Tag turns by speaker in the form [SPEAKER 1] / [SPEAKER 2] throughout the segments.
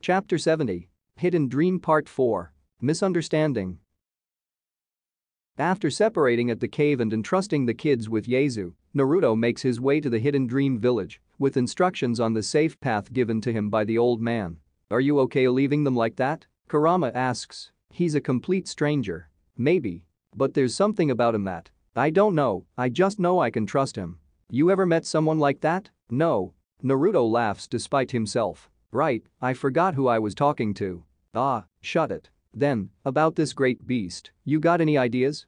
[SPEAKER 1] Chapter 70. Hidden Dream Part 4. Misunderstanding. After separating at the cave and entrusting the kids with Yaezu, Naruto makes his way to the Hidden Dream Village with instructions on the safe path given to him by the old man. "Are you okay leaving them like that?" Kurama asks. "He's a complete stranger." "Maybe. But there's something about him that I don't know, I just know I can trust him." "You ever met someone like that?" "No." Naruto laughs despite himself. "Right, I forgot who I was talking to." "Ah, shut it. Then, about this great beast, you got any ideas?"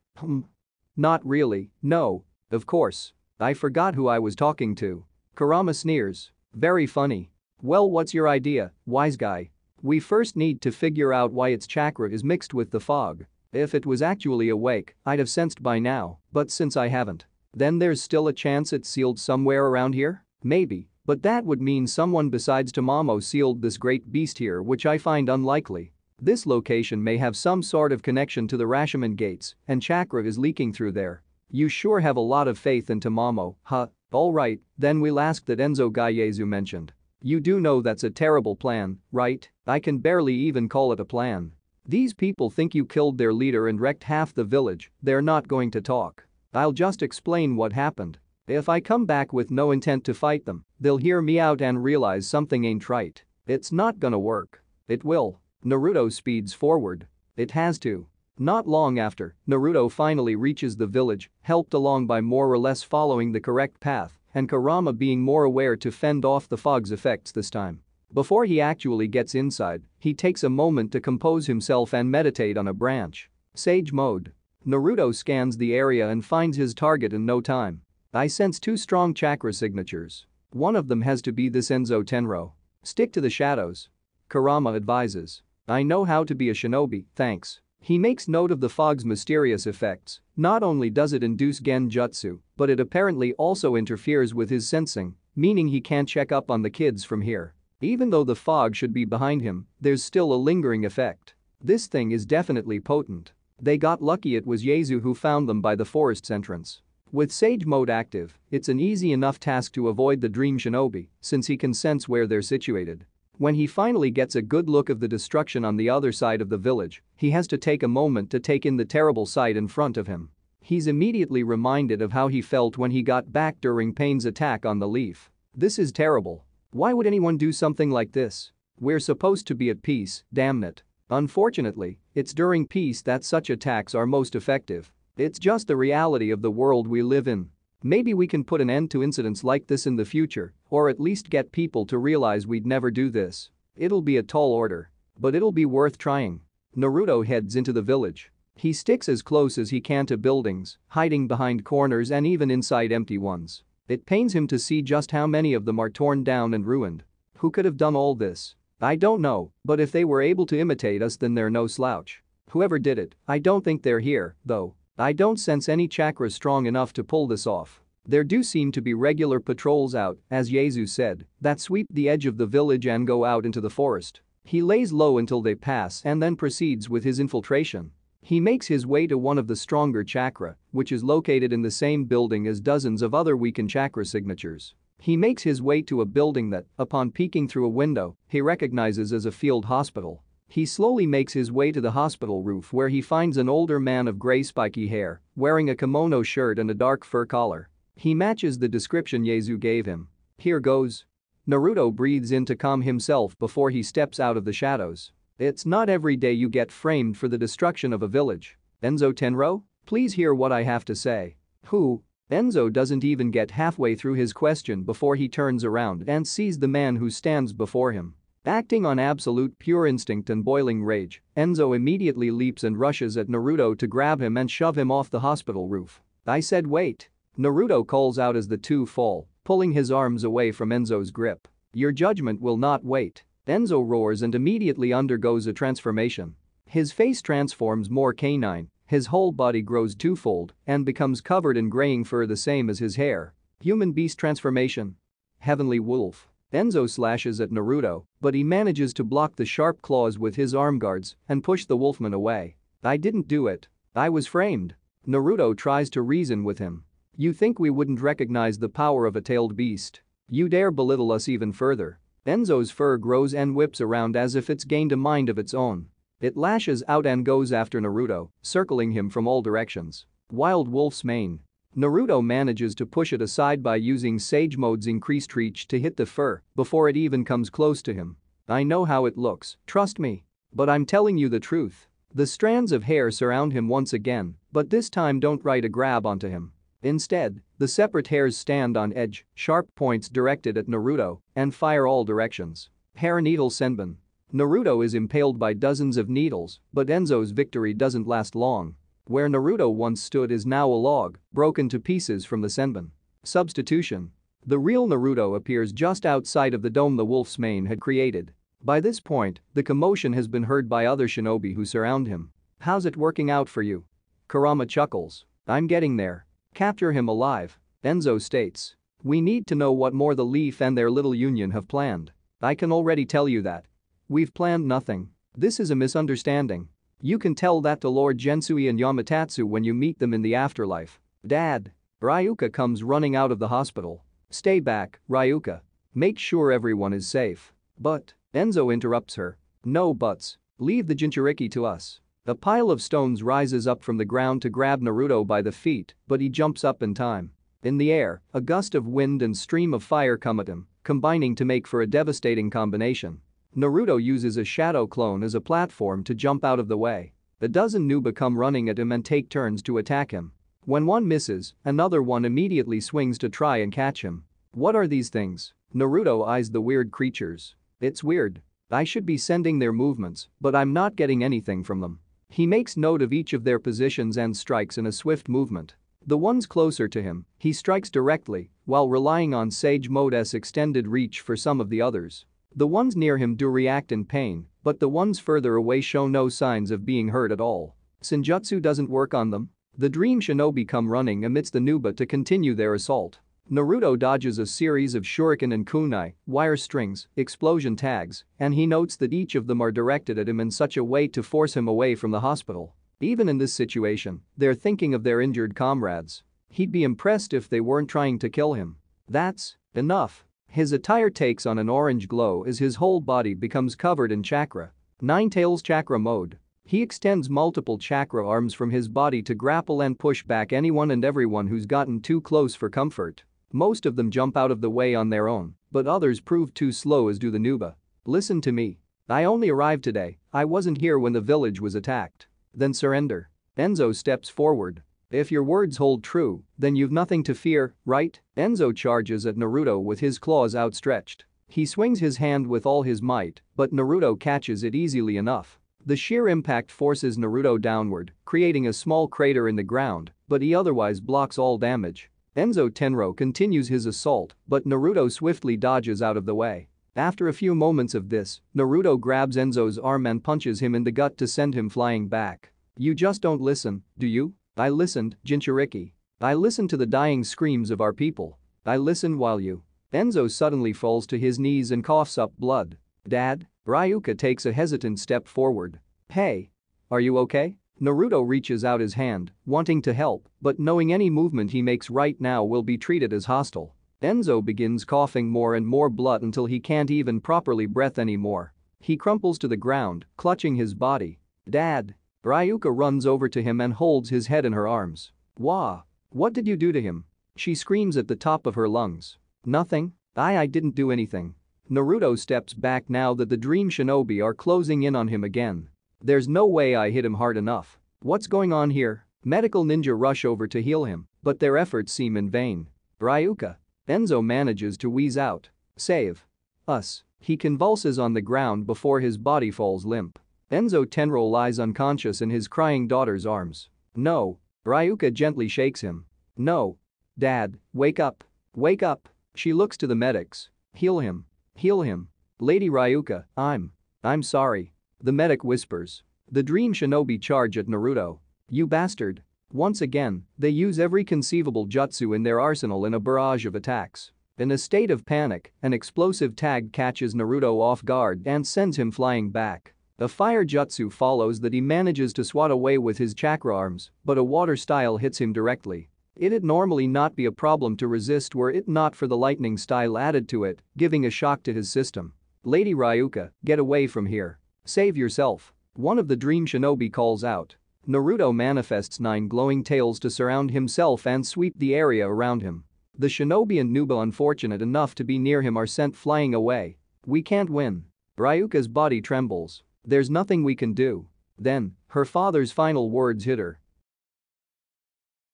[SPEAKER 1] Not really, no. Of course. I forgot who I was talking to." Kurama sneers. "Very funny. Well, what's your idea, wise guy?" "We first need to figure out why its chakra is mixed with the fog. If it was actually awake, I'd have sensed by now, but since I haven't, then there's still a chance it's sealed somewhere around here? Maybe, but that would mean someone besides Tamamo sealed this great beast here, which I find unlikely. This location may have some sort of connection to the Rashomon gates, and chakra is leaking through there. You sure have a lot of faith in Tamamo, huh? Alright, then we'll ask that Enzo guy Yaezu mentioned. You do know that's a terrible plan, right? I can barely even call it a plan. These people think you killed their leader and wrecked half the village, they're not going to talk. I'll just explain what happened. If I come back with no intent to fight them, they'll hear me out and realize something ain't right. It's not gonna work." "It will." Naruto speeds forward. "It has to." Not long after, Naruto finally reaches the village, helped along by more or less following the correct path and Kurama being more aware to fend off the fog's effects this time. Before he actually gets inside, he takes a moment to compose himself and meditate on a branch. Sage mode. Naruto scans the area and finds his target in no time. "I sense two strong chakra signatures. One of them has to be this Enzo Tenro. Stick to the shadows," Kurama advises. "I know how to be a shinobi, thanks." He makes note of the fog's mysterious effects. Not only does it induce genjutsu, but it apparently also interferes with his sensing, meaning he can't check up on the kids from here. Even though the fog should be behind him, there's still a lingering effect. This thing is definitely potent. They got lucky it was Yaezu who found them by the forest's entrance. With Sage Mode active, it's an easy enough task to avoid the Dream Shinobi since he can sense where they're situated. When he finally gets a good look of the destruction on the other side of the village, he has to take a moment to take in the terrible sight in front of him. He's immediately reminded of how he felt when he got back during Pain's attack on the leaf. This is terrible. Why would anyone do something like this? We're supposed to be at peace, damn it. Unfortunately, it's during peace that such attacks are most effective. It's just the reality of the world we live in. Maybe we can put an end to incidents like this in the future, or at least get people to realize we'd never do this. It'll be a tall order. But it'll be worth trying. Naruto heads into the village. He sticks as close as he can to buildings, hiding behind corners and even inside empty ones. It pains him to see just how many of them are torn down and ruined. Who could have done all this? I don't know, but if they were able to imitate us then they're no slouch. Whoever did it, I don't think they're here, though. I don't sense any chakra strong enough to pull this off. There do seem to be regular patrols out, as Yaezu said, that sweep the edge of the village and go out into the forest. He lays low until they pass and then proceeds with his infiltration. He makes his way to one of the stronger chakra, which is located in the same building as dozens of other weakened chakra signatures. He makes his way to a building that, upon peeking through a window, he recognizes as a field hospital. He slowly makes his way to the hospital roof where he finds an older man of gray spiky hair, wearing a kimono shirt and a dark fur collar. He matches the description Yaezu gave him. Here goes. Naruto breathes in to calm himself before he steps out of the shadows. It's not every day you get framed for the destruction of a village. "Enzo Tenro? Please hear what I have to say." "Who?" Enzo doesn't even get halfway through his question before he turns around and sees the man who stands before him. Acting on absolute pure instinct and boiling rage, Enzo immediately leaps and rushes at Naruto to grab him and shove him off the hospital roof. "I said wait." Naruto calls out as the two fall, pulling his arms away from Enzo's grip. "Your judgment will not wait." Enzo roars and immediately undergoes a transformation. His face transforms more canine, his whole body grows twofold and becomes covered in graying fur the same as his hair. Human beast transformation. Heavenly wolf. Enzo slashes at Naruto, but he manages to block the sharp claws with his arm guards and push the wolfman away. "I didn't do it. I was framed." Naruto tries to reason with him. "You think we wouldn't recognize the power of a tailed beast? You dare belittle us even further." Enzo's fur grows and whips around as if it's gained a mind of its own. It lashes out and goes after Naruto, circling him from all directions. Wild Wolf's Mane. Naruto manages to push it aside by using Sage Mode's increased reach to hit the fur before it even comes close to him. I know how it looks, trust me. But I'm telling you the truth. The strands of hair surround him once again, but this time don't try to grab onto him. Instead, the separate hairs stand on edge, sharp points directed at Naruto, and fire all directions. Hair Needle Senbon. Naruto is impaled by dozens of needles, but Enzo's victory doesn't last long. Where Naruto once stood is now a log, broken to pieces from the senbon. Substitution. The real Naruto appears just outside of the dome the wolf's mane had created. By this point, the commotion has been heard by other shinobi who surround him. How's it working out for you? Kurama chuckles. I'm getting there. Capture him alive. Enzo states. We need to know what more the Leaf and their little union have planned. I can already tell you that. We've planned nothing. This is a misunderstanding. You can tell that to Lord Gensui and Yamatatsu when you meet them in the afterlife. Dad. Ryuka comes running out of the hospital. Stay back, Ryuka. Make sure everyone is safe. But, Enzo interrupts her. No buts. Leave the Jinchuriki to us. A pile of stones rises up from the ground to grab Naruto by the feet, but he jumps up in time. In the air, a gust of wind and stream of fire come at him, combining to make for a devastating combination. Naruto uses a shadow clone as a platform to jump out of the way. A dozen Nuba come running at him and take turns to attack him. When one misses, another one immediately swings to try and catch him. What are these things? Naruto eyes the weird creatures. It's weird. I should be sending their movements, but I'm not getting anything from them. He makes note of each of their positions and strikes in a swift movement. The ones closer to him, he strikes directly, while relying on Sage Mode's extended reach for some of the others. The ones near him do react in pain, but the ones further away show no signs of being hurt at all. Senjutsu doesn't work on them. The Dream Shinobi come running amidst the Nuba to continue their assault. Naruto dodges a series of shuriken and kunai, wire strings, explosion tags, and he notes that each of them are directed at him in such a way to force him away from the hospital. Even in this situation, they're thinking of their injured comrades. He'd be impressed if they weren't trying to kill him. That's enough. His attire takes on an orange glow as his whole body becomes covered in chakra. Ninetales chakra mode. He extends multiple chakra arms from his body to grapple and push back anyone and everyone who's gotten too close for comfort. Most of them jump out of the way on their own, but others prove too slow as do the Nuba. Listen to me. I only arrived today, I wasn't here when the village was attacked. Then surrender. Enzo steps forward. If your words hold true, then you've nothing to fear, right? Enzo charges at Naruto with his claws outstretched. He swings his hand with all his might, but Naruto catches it easily enough. The sheer impact forces Naruto downward, creating a small crater in the ground, but he otherwise blocks all damage. Enzo Tenro continues his assault, but Naruto swiftly dodges out of the way. After a few moments of this, Naruto grabs Enzo's arm and punches him in the gut to send him flying back. You just don't listen, do you? I listened, Jinchuriki. I listened to the dying screams of our people. I listened while you. Enzo suddenly falls to his knees and coughs up blood. Dad? Ryuka takes a hesitant step forward. Hey. Are you okay? Naruto reaches out his hand, wanting to help, but knowing any movement he makes right now will be treated as hostile. Enzo begins coughing more and more blood until he can't even properly breathe anymore. He crumples to the ground, clutching his body. Dad. Ryuka runs over to him and holds his head in her arms. Wah. What did you do to him? She screams at the top of her lungs. Nothing. I didn't do anything. Naruto steps back now that the Dream Shinobi are closing in on him again. There's no way I hit him hard enough. What's going on here? Medical ninja rush over to heal him, but their efforts seem in vain. Ryuka. Enzo manages to wheeze out. Save us. He convulses on the ground before his body falls limp. Enzo Tenro lies unconscious in his crying daughter's arms. No. Ryuka gently shakes him. No. Dad, wake up. Wake up. She looks to the medics. Heal him. Heal him. Lady Ryuka, I'm sorry. The medic whispers. The Dream Shinobi charge at Naruto. You bastard. Once again, they use every conceivable jutsu in their arsenal in a barrage of attacks. In a state of panic, an explosive tag catches Naruto off guard and sends him flying back. A fire jutsu follows that he manages to swat away with his chakra arms, but a water style hits him directly. It'd normally not be a problem to resist were it not for the lightning style added to it, giving a shock to his system. Lady Ryuka, get away from here. Save yourself. One of the dream shinobi calls out. Naruto manifests 9 glowing tails to surround himself and sweep the area around him. The shinobi and Nuba unfortunate enough to be near him are sent flying away. We can't win. Ryuka's body trembles. There's nothing we can do. Then, her father's final words hit her.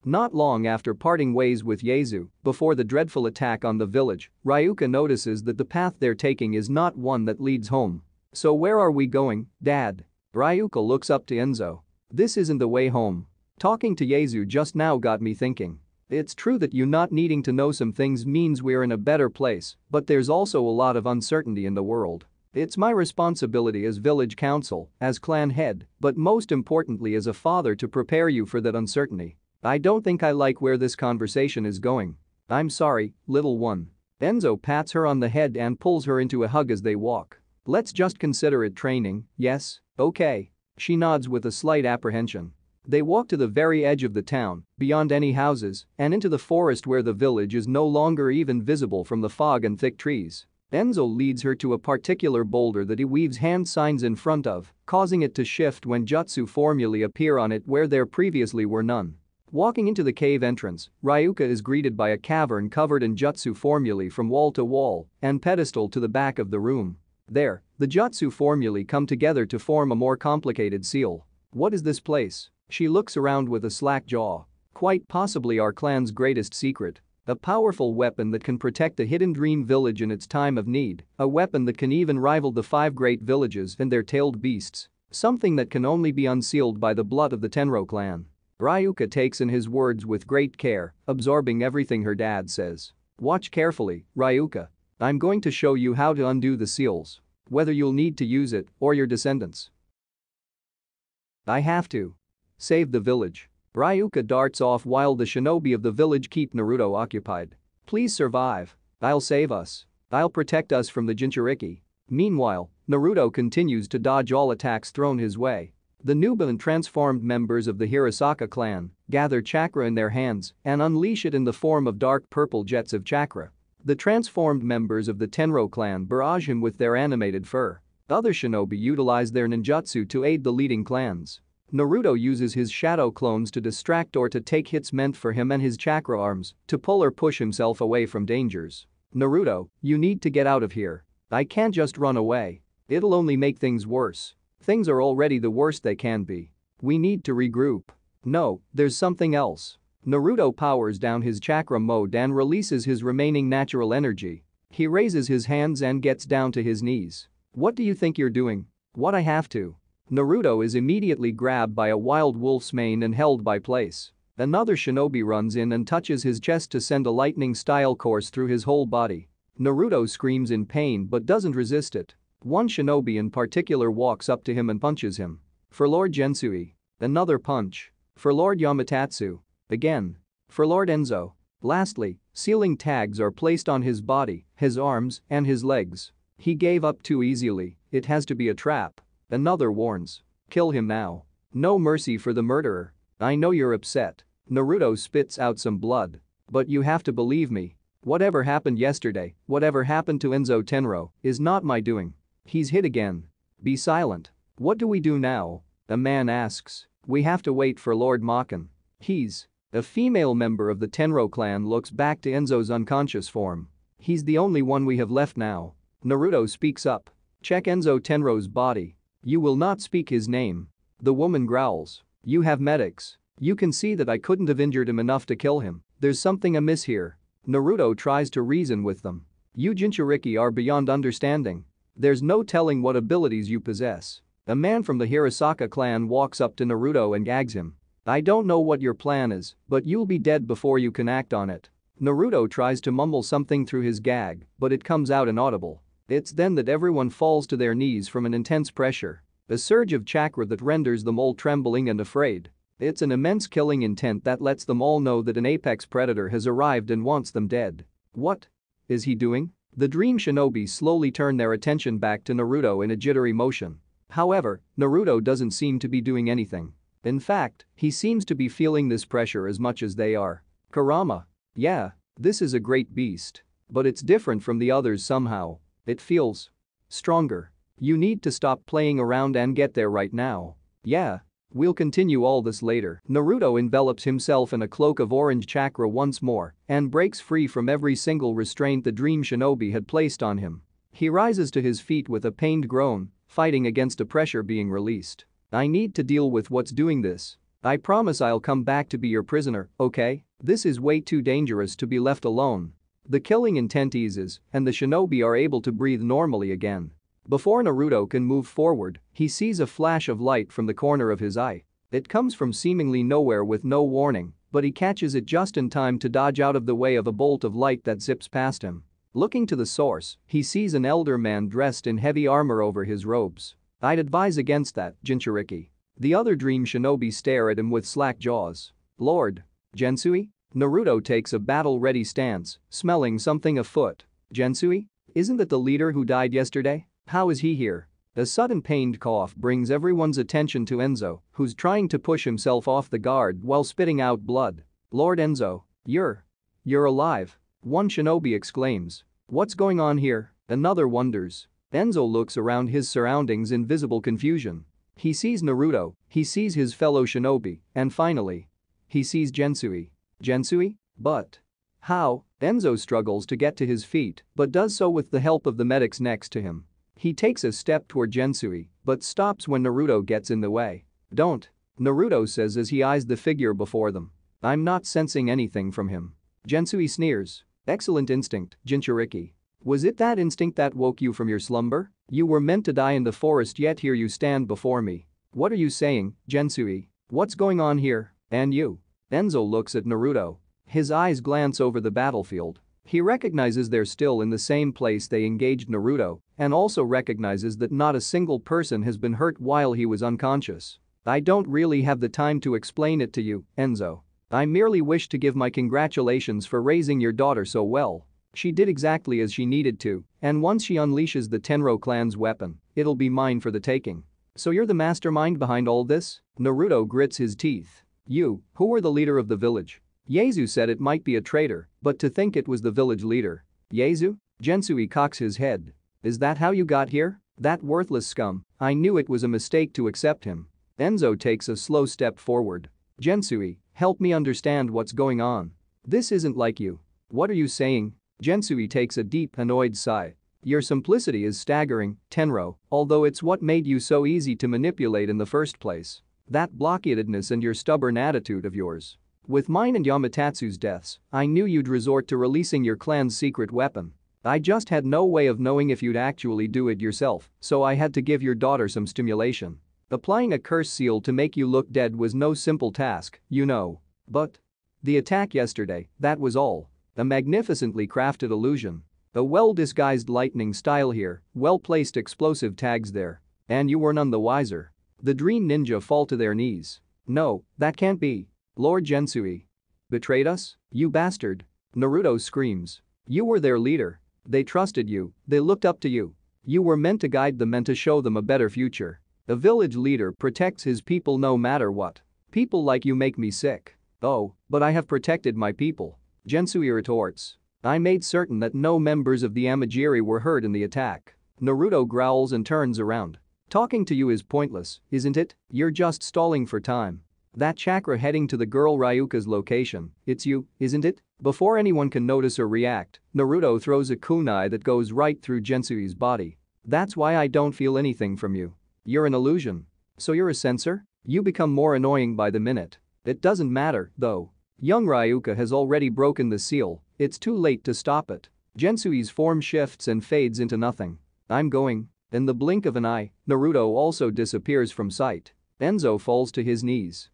[SPEAKER 1] Not long after parting ways with Yaezu, before the dreadful attack on the village, Ryuka notices that the path they're taking is not one that leads home. So where are we going, Dad? Ryuka looks up to Enzo. This isn't the way home. Talking to Yaezu just now got me thinking. It's true that you not needing to know some things means we're in a better place, but there's also a lot of uncertainty in the world. It's my responsibility as village council, as clan head, but most importantly as a father to prepare you for that uncertainty. I don't think I like where this conversation is going. I'm sorry, little one. Enzo pats her on the head and pulls her into a hug as they walk. Let's just consider it training, yes? Okay. She nods with a slight apprehension. They walk to the very edge of the town, beyond any houses, and into the forest where the village is no longer even visible from the fog and thick trees. Enzo leads her to a particular boulder that he weaves hand signs in front of, causing it to shift when jutsu formulae appear on it where there previously were none. Walking into the cave entrance, Ryuka is greeted by a cavern covered in jutsu formulae from wall to wall and pedestal to the back of the room. There, the jutsu formulae come together to form a more complicated seal. What is this place? She looks around with a slack jaw. Quite possibly our clan's greatest secret. A powerful weapon that can protect the hidden dream village in its time of need. A weapon that can even rival the 5 great villages and their tailed beasts. Something that can only be unsealed by the blood of the Tenro clan. Ryuka takes in his words with great care, absorbing everything her dad says. Watch carefully, Ryuka. I'm going to show you how to undo the seals. Whether you'll need to use it or your descendants. I have to. Save the village. Ryuka darts off while the shinobi of the village keep Naruto occupied. Please survive. I'll save us. I'll protect us from the Jinchuriki. Meanwhile, Naruto continues to dodge all attacks thrown his way. The Nuba and transformed members of the Hirasaka clan gather chakra in their hands and unleash it in the form of dark purple jets of chakra. The transformed members of the Tenro clan barrage him with their animated fur. Other shinobi utilize their ninjutsu to aid the leading clans. Naruto uses his shadow clones to distract or to take hits meant for him and his chakra arms to pull or push himself away from dangers. Naruto, you need to get out of here. I can't just run away. It'll only make things worse. Things are already the worst they can be. We need to regroup. No, there's something else. Naruto powers down his chakra mode and releases his remaining natural energy. He raises his hands and gets down to his knees. What do you think you're doing? What I have to. Naruto is immediately grabbed by a wild wolf's mane and held by place. Another shinobi runs in and touches his chest to send a lightning-style course through his whole body. Naruto screams in pain but doesn't resist it. One shinobi in particular walks up to him and punches him. For Lord Gensui. Another punch. For Lord Yamatatsu. Again. For Lord Enzo. Lastly, sealing tags are placed on his body, his arms, and his legs. He gave up too easily, it has to be a trap. Another warns. Kill him now. No mercy for the murderer. I know you're upset. Naruto spits out some blood. But you have to believe me. Whatever happened yesterday, whatever happened to Enzo Tenro, is not my doing. He's hit again. Be silent. What do we do now? A man asks. We have to wait for Lord Makan. He's. A female member of the Tenro clan looks back to Enzo's unconscious form. He's the only one we have left now. Naruto speaks up. Check Enzo Tenro's body. You will not speak his name. The woman growls. You have medics. You can see that I couldn't have injured him enough to kill him. There's something amiss here. Naruto tries to reason with them. You Jinchuriki are beyond understanding. There's no telling what abilities you possess. A man from the Hirasaka clan walks up to Naruto and gags him. I don't know what your plan is, but you'll be dead before you can act on it. Naruto tries to mumble something through his gag, but it comes out inaudible. It's then that everyone falls to their knees from an intense pressure. A surge of chakra that renders them all trembling and afraid. It's an immense killing intent that lets them all know that an apex predator has arrived and wants them dead. What is he doing? The dream shinobi slowly turn their attention back to Naruto in a jittery motion. However, Naruto doesn't seem to be doing anything. In fact, he seems to be feeling this pressure as much as they are. Kurama. Yeah, this is a great beast. But it's different from the others somehow. It feels Stronger. You need to stop playing around and get there right now. Yeah. We'll continue all this later. Naruto envelops himself in a cloak of orange chakra once more and breaks free from every single restraint the dream shinobi had placed on him. He rises to his feet with a pained groan, fighting against a pressure being released. I need to deal with what's doing this. I promise I'll come back to be your prisoner, okay? This is way too dangerous to be left alone. The killing intent eases, and the shinobi are able to breathe normally again. Before Naruto can move forward, he sees a flash of light from the corner of his eye. It comes from seemingly nowhere with no warning, but he catches it just in time to dodge out of the way of a bolt of light that zips past him. Looking to the source, he sees an elder man dressed in heavy armor over his robes. I'd advise against that, Jinchuriki. The other dream shinobi stare at him with slack jaws. Lord Gensui? Naruto takes a battle-ready stance, smelling something afoot. Gensui? Isn't that the leader who died yesterday? How is he here? A sudden pained cough brings everyone's attention to Enzo, who's trying to push himself off the guard while spitting out blood. Lord Enzo, you're alive. One shinobi exclaims. What's going on here? Another wonders. Enzo looks around his surroundings in visible confusion. He sees Naruto, he sees his fellow shinobi, and finally, he sees Gensui. Gensui? But how? Enzo struggles to get to his feet but does so with the help of the medics next to him. He takes a step toward Gensui but stops when Naruto gets in the way. Don't. Naruto says as he eyes the figure before them. I'm not sensing anything from him. Gensui sneers. Excellent instinct, Jinchuriki. Was it that instinct that woke you from your slumber? You were meant to die in the forest yet here you stand before me. What are you saying, Gensui? What's going on here? And you? Enzo looks at Naruto. His eyes glance over the battlefield. He recognizes they're still in the same place they engaged Naruto and also recognizes that not a single person has been hurt while he was unconscious. I don't really have the time to explain it to you, Enzo. I merely wish to give my congratulations for raising your daughter so well. She did exactly as she needed to, and once she unleashes the Tenro clan's weapon, it'll be mine for the taking. So you're the mastermind behind all this? Naruto grits his teeth. You, who were the leader of the village? Yaezu said it might be a traitor, but to think it was the village leader. Yaezu? Gensui cocks his head. Is that how you got here? That worthless scum, I knew it was a mistake to accept him. Enzo takes a slow step forward. Gensui, help me understand what's going on. This isn't like you. What are you saying? Gensui takes a deep, annoyed sigh. Your simplicity is staggering, Tenro, although it's what made you so easy to manipulate in the first place. That blockheadedness and your stubborn attitude of yours. With mine and Yamatatsu's deaths, I knew you'd resort to releasing your clan's secret weapon. I just had no way of knowing if you'd actually do it yourself, so I had to give your daughter some stimulation. Applying a curse seal to make you look dead was no simple task, you know. But the attack yesterday, that was all. A magnificently crafted illusion. A well-disguised lightning style here, well-placed explosive tags there. And you were none the wiser. The dream ninja fall to their knees. No, that can't be. Lord Gensui. Betrayed us? You bastard. Naruto screams. You were their leader. They trusted you, they looked up to you. You were meant to guide them and to show them a better future. A village leader protects his people no matter what. People like you make me sick. Oh, but I have protected my people. Gensui retorts. I made certain that no members of the Amajiri were hurt in the attack. Naruto growls and turns around. Talking to you is pointless, isn't it? You're just stalling for time. That chakra heading to the girl Ryuka's location, it's you, isn't it? Before anyone can notice or react, Naruto throws a kunai that goes right through Gensui's body. That's why I don't feel anything from you. You're an illusion. So you're a censor? You become more annoying by the minute. It doesn't matter, though. Young Ryuka has already broken the seal, it's too late to stop it. Gensui's form shifts and fades into nothing. I'm going. In the blink of an eye, Naruto also disappears from sight. Enzo falls to his knees.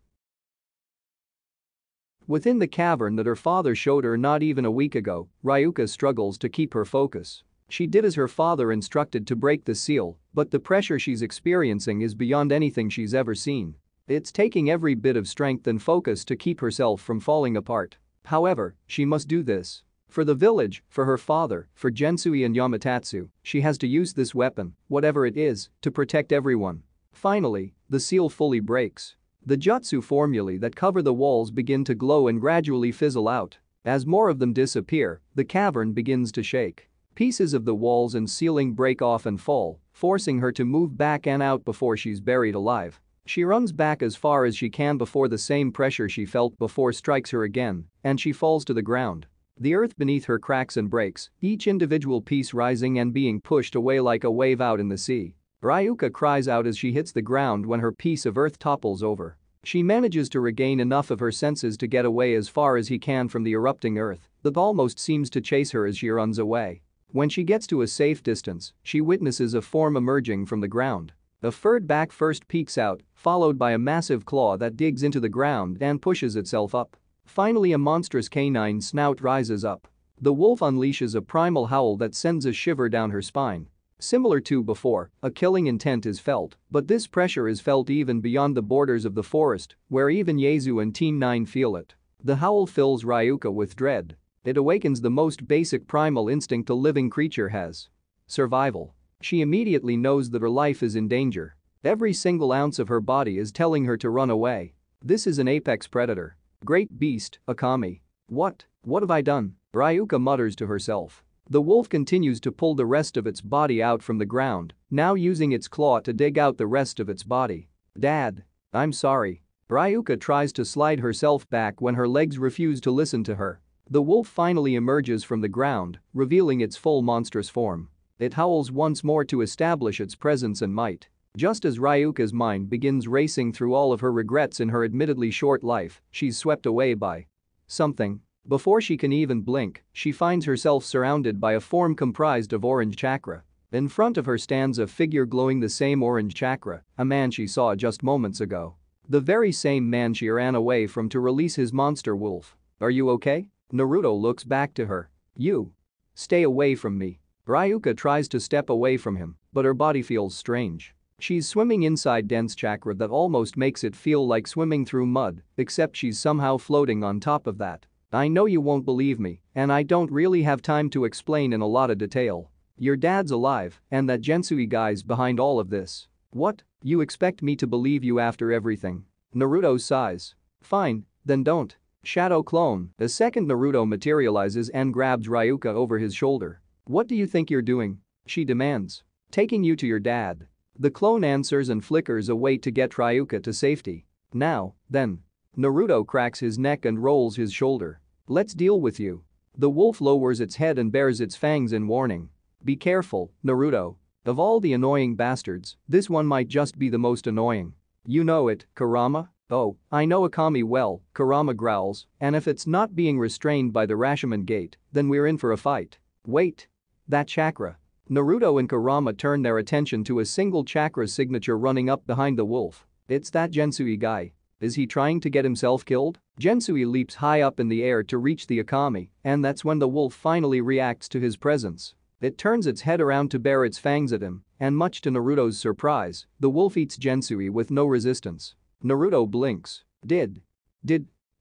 [SPEAKER 1] Within the cavern that her father showed her not even a week ago, Ryuka struggles to keep her focus. She did as her father instructed to break the seal, but the pressure she's experiencing is beyond anything she's ever seen. It's taking every bit of strength and focus to keep herself from falling apart. However, she must do this. For the village, for her father, for Gensui and Yamatatsu, she has to use this weapon, whatever it is, to protect everyone. Finally, the seal fully breaks. The jutsu formulae that cover the walls begin to glow and gradually fizzle out. As more of them disappear, the cavern begins to shake. Pieces of the walls and ceiling break off and fall, forcing her to move back and out before she's buried alive. She runs back as far as she can before the same pressure she felt before strikes her again, and she falls to the ground. The earth beneath her cracks and breaks, each individual piece rising and being pushed away like a wave out in the sea. Ryuka cries out as she hits the ground when her piece of earth topples over. She manages to regain enough of her senses to get away as far as he can from the erupting earth that almost seems to chase her as she runs away. When she gets to a safe distance, she witnesses a form emerging from the ground. A furred back first peeks out, followed by a massive claw that digs into the ground and pushes itself up. Finally, a monstrous canine snout rises up. The wolf unleashes a primal howl that sends a shiver down her spine. Similar to before, a killing intent is felt, but this pressure is felt even beyond the borders of the forest, where even Yaezu and Team 9 feel it. The howl fills Ryuka with dread. It awakens the most basic primal instinct a living creature has: survival. She immediately knows that her life is in danger. Every single ounce of her body is telling her to run away. This is an apex predator. Great beast, Okami. What have I done? Ryuka mutters to herself. The wolf continues to pull the rest of its body out from the ground, now using its claw to dig out the rest of its body. Dad. I'm sorry. Ryuka tries to slide herself back when her legs refuse to listen to her. The wolf finally emerges from the ground, revealing its full monstrous form. It howls once more to establish its presence and might. Just as Ryuka's mind begins racing through all of her regrets in her admittedly short life, she's swept away by something. Before she can even blink, she finds herself surrounded by a form comprised of orange chakra. In front of her stands a figure glowing the same orange chakra, a man she saw just moments ago. The very same man she ran away from to release his monster wolf. Are you okay? Naruto looks back to her. You. Stay away from me. Ryuka tries to step away from him, but her body feels strange. She's swimming inside dense chakra that almost makes it feel like swimming through mud, except she's somehow floating on top of that. I know you won't believe me, and I don't really have time to explain in a lot of detail. Your dad's alive, and that Gensui guy's behind all of this. What? You expect me to believe you after everything? Naruto sighs. Fine, then don't. Shadow clone. A second Naruto materializes and grabs Ryuka over his shoulder. What do you think you're doing? She demands. Taking you to your dad. The clone answers and flickers a way to get Ryuka to safety. Now, then. Naruto cracks his neck and rolls his shoulder. Let's deal with you. The wolf lowers its head and bares its fangs in warning. Be careful, Naruto. Of all the annoying bastards, this one might just be the most annoying. You know it, Kurama? Oh, I know Okami well, Kurama growls, and if it's not being restrained by the Rashomon gate, then we're in for a fight. Wait. That chakra. Naruto and Kurama turn their attention to a single chakra signature running up behind the wolf. It's that Gensui guy. Is he trying to get himself killed? Gensui leaps high up in the air to reach the Okami, and that's when the wolf finally reacts to his presence. It turns its head around to bare its fangs at him, and much to Naruto's surprise, the wolf eats Gensui with no resistance. Naruto blinks. Did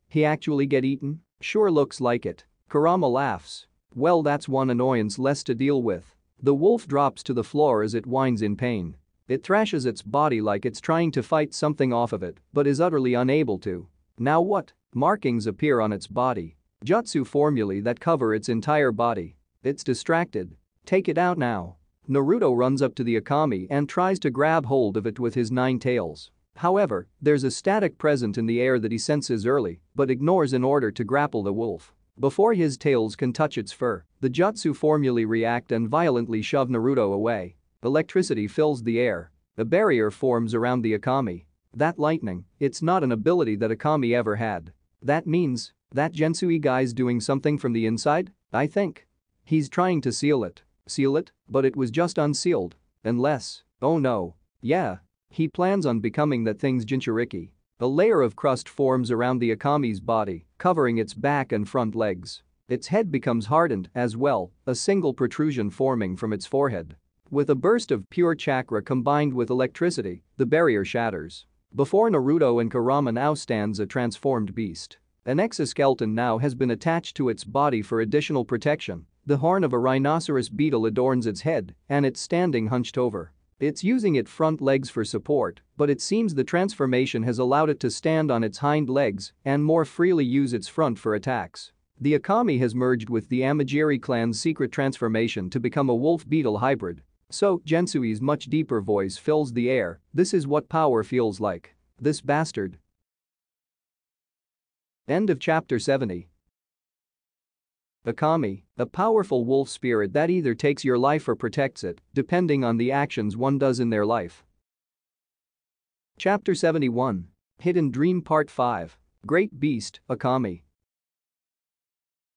[SPEAKER 1] he actually get eaten? Sure looks like it. Kurama laughs. Well, that's one annoyance less to deal with. The wolf drops to the floor as it whines in pain. It thrashes its body like it's trying to fight something off of it, but is utterly unable to. Now what? Markings appear on its body. Jutsu formulae that cover its entire body. It's distracted. Take it out now. Naruto runs up to the Okami and tries to grab hold of it with his 9 tails. However, there's a static present in the air that he senses early, but ignores in order to grapple the wolf. Before his tails can touch its fur, the Jutsu formulae react and violently shove Naruto away. Electricity fills the air. A barrier forms around the Okami. That lightning, it's not an ability that Okami ever had. That means that Gensui guy's doing something from the inside, I think. He's trying to seal it. Seal it? But it was just unsealed. Unless, oh no. Yeah. He plans on becoming that thing's Jinchuriki. A layer of crust forms around the Okami's body, covering its back and front legs. Its head becomes hardened as well, a single protrusion forming from its forehead. With a burst of pure chakra combined with electricity, the barrier shatters. Before Naruto and Kurama now stands a transformed beast. An exoskeleton now has been attached to its body for additional protection. The horn of a rhinoceros beetle adorns its head, and it's standing hunched over. It's using its front legs for support, but it seems the transformation has allowed it to stand on its hind legs and more freely use its front for attacks. The Okami has merged with the Amagiri clan's secret transformation to become a wolf-beetle hybrid. So, Gensui's much deeper voice fills the air. This is what power feels like. This bastard. End of chapter 70. Okami, a powerful wolf spirit that either takes your life or protects it, depending on the actions one does in their life. Chapter 71. Hidden Dream Part 5. Great Beast, Okami.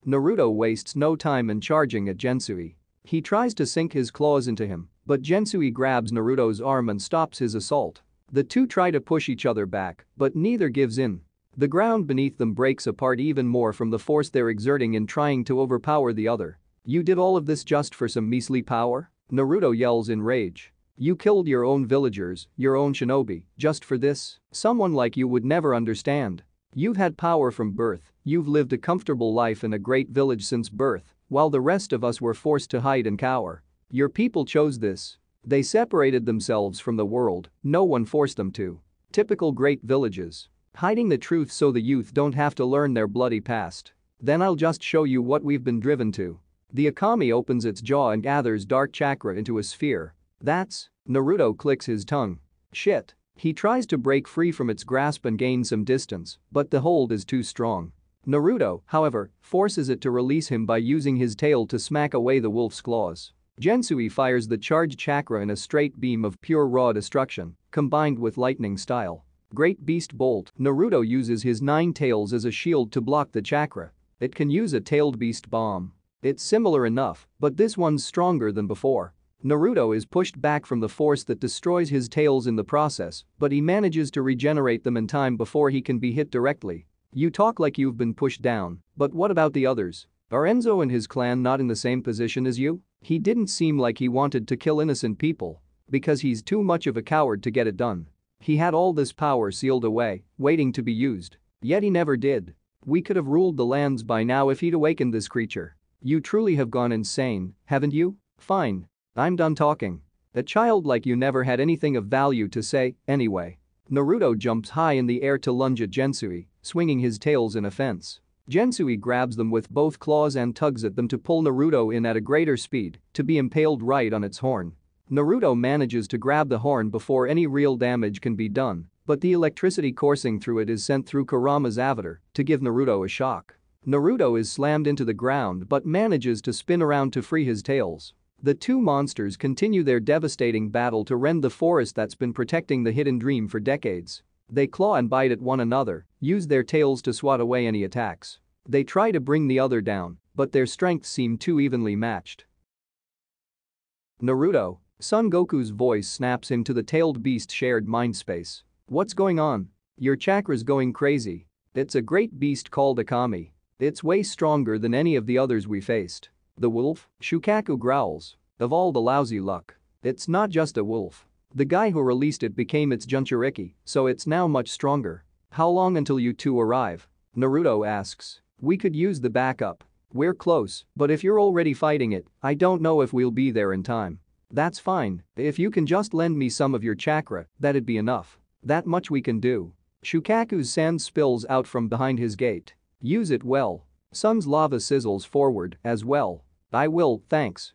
[SPEAKER 1] Naruto wastes no time in charging at Gensui. He tries to sink his claws into him, but Gensui grabs Naruto's arm and stops his assault. The two try to push each other back, but neither gives in. The ground beneath them breaks apart even more from the force they're exerting in trying to overpower the other. You did all of this just for some measly power? Naruto yells in rage. You killed your own villagers, your own shinobi, just for this? Someone like you would never understand. You've had power from birth, you've lived a comfortable life in a great village since birth, while the rest of us were forced to hide and cower. Your people chose this. They separated themselves from the world, no one forced them to. Typical great villages. Hiding the truth so the youth don't have to learn their bloody past. Then I'll just show you what we've been driven to. The Okami opens its jaw and gathers dark chakra into a sphere. That's… Naruto clicks his tongue. Shit. He tries to break free from its grasp and gain some distance, but the hold is too strong. Naruto, however, forces it to release him by using his tail to smack away the wolf's claws. Gensui fires the charged chakra in a straight beam of pure raw destruction, combined with lightning style. Great Beast Bolt. Naruto uses his 9 tails as a shield to block the chakra. It can use a tailed beast bomb. It's similar enough, but this one's stronger than before. Naruto is pushed back from the force that destroys his tails in the process, but he manages to regenerate them in time before he can be hit directly. You talk like you've been pushed down, but what about the others? Are Enzo and his clan not in the same position as you? He didn't seem like he wanted to kill innocent people. Because he's too much of a coward to get it done. He had all this power sealed away, waiting to be used. Yet he never did. We could have ruled the lands by now if he'd awakened this creature. You truly have gone insane, haven't you? Fine. I'm done talking. A child like you never had anything of value to say, anyway. Naruto jumps high in the air to lunge at Gensui, swinging his tails in offense. Gensui grabs them with both claws and tugs at them to pull Naruto in at a greater speed, to be impaled right on its horn. Naruto manages to grab the horn before any real damage can be done, but the electricity coursing through it is sent through Kurama's avatar to give Naruto a shock. Naruto is slammed into the ground but manages to spin around to free his tails. The two monsters continue their devastating battle to rend the forest that's been protecting the hidden dream for decades. They claw and bite at one another, use their tails to swat away any attacks. They try to bring the other down, but their strengths seem too evenly matched. Naruto. Son Goku's voice snaps him to the tailed beast shared mind space. What's going on? Your chakra's going crazy. It's a great beast called Okami. It's way stronger than any of the others we faced. The wolf? Shukaku growls. Of all the lousy luck. It's not just a wolf. The guy who released it became its Jinchuriki, so it's now much stronger. How long until you two arrive? Naruto asks. We could use the backup. We're close, but if you're already fighting it, I don't know if we'll be there in time. That's fine, if you can just lend me some of your chakra, that'd be enough. That much we can do. Shukaku's sand spills out from behind his gate. Use it well. Sun's lava sizzles forward as well. I will, thanks.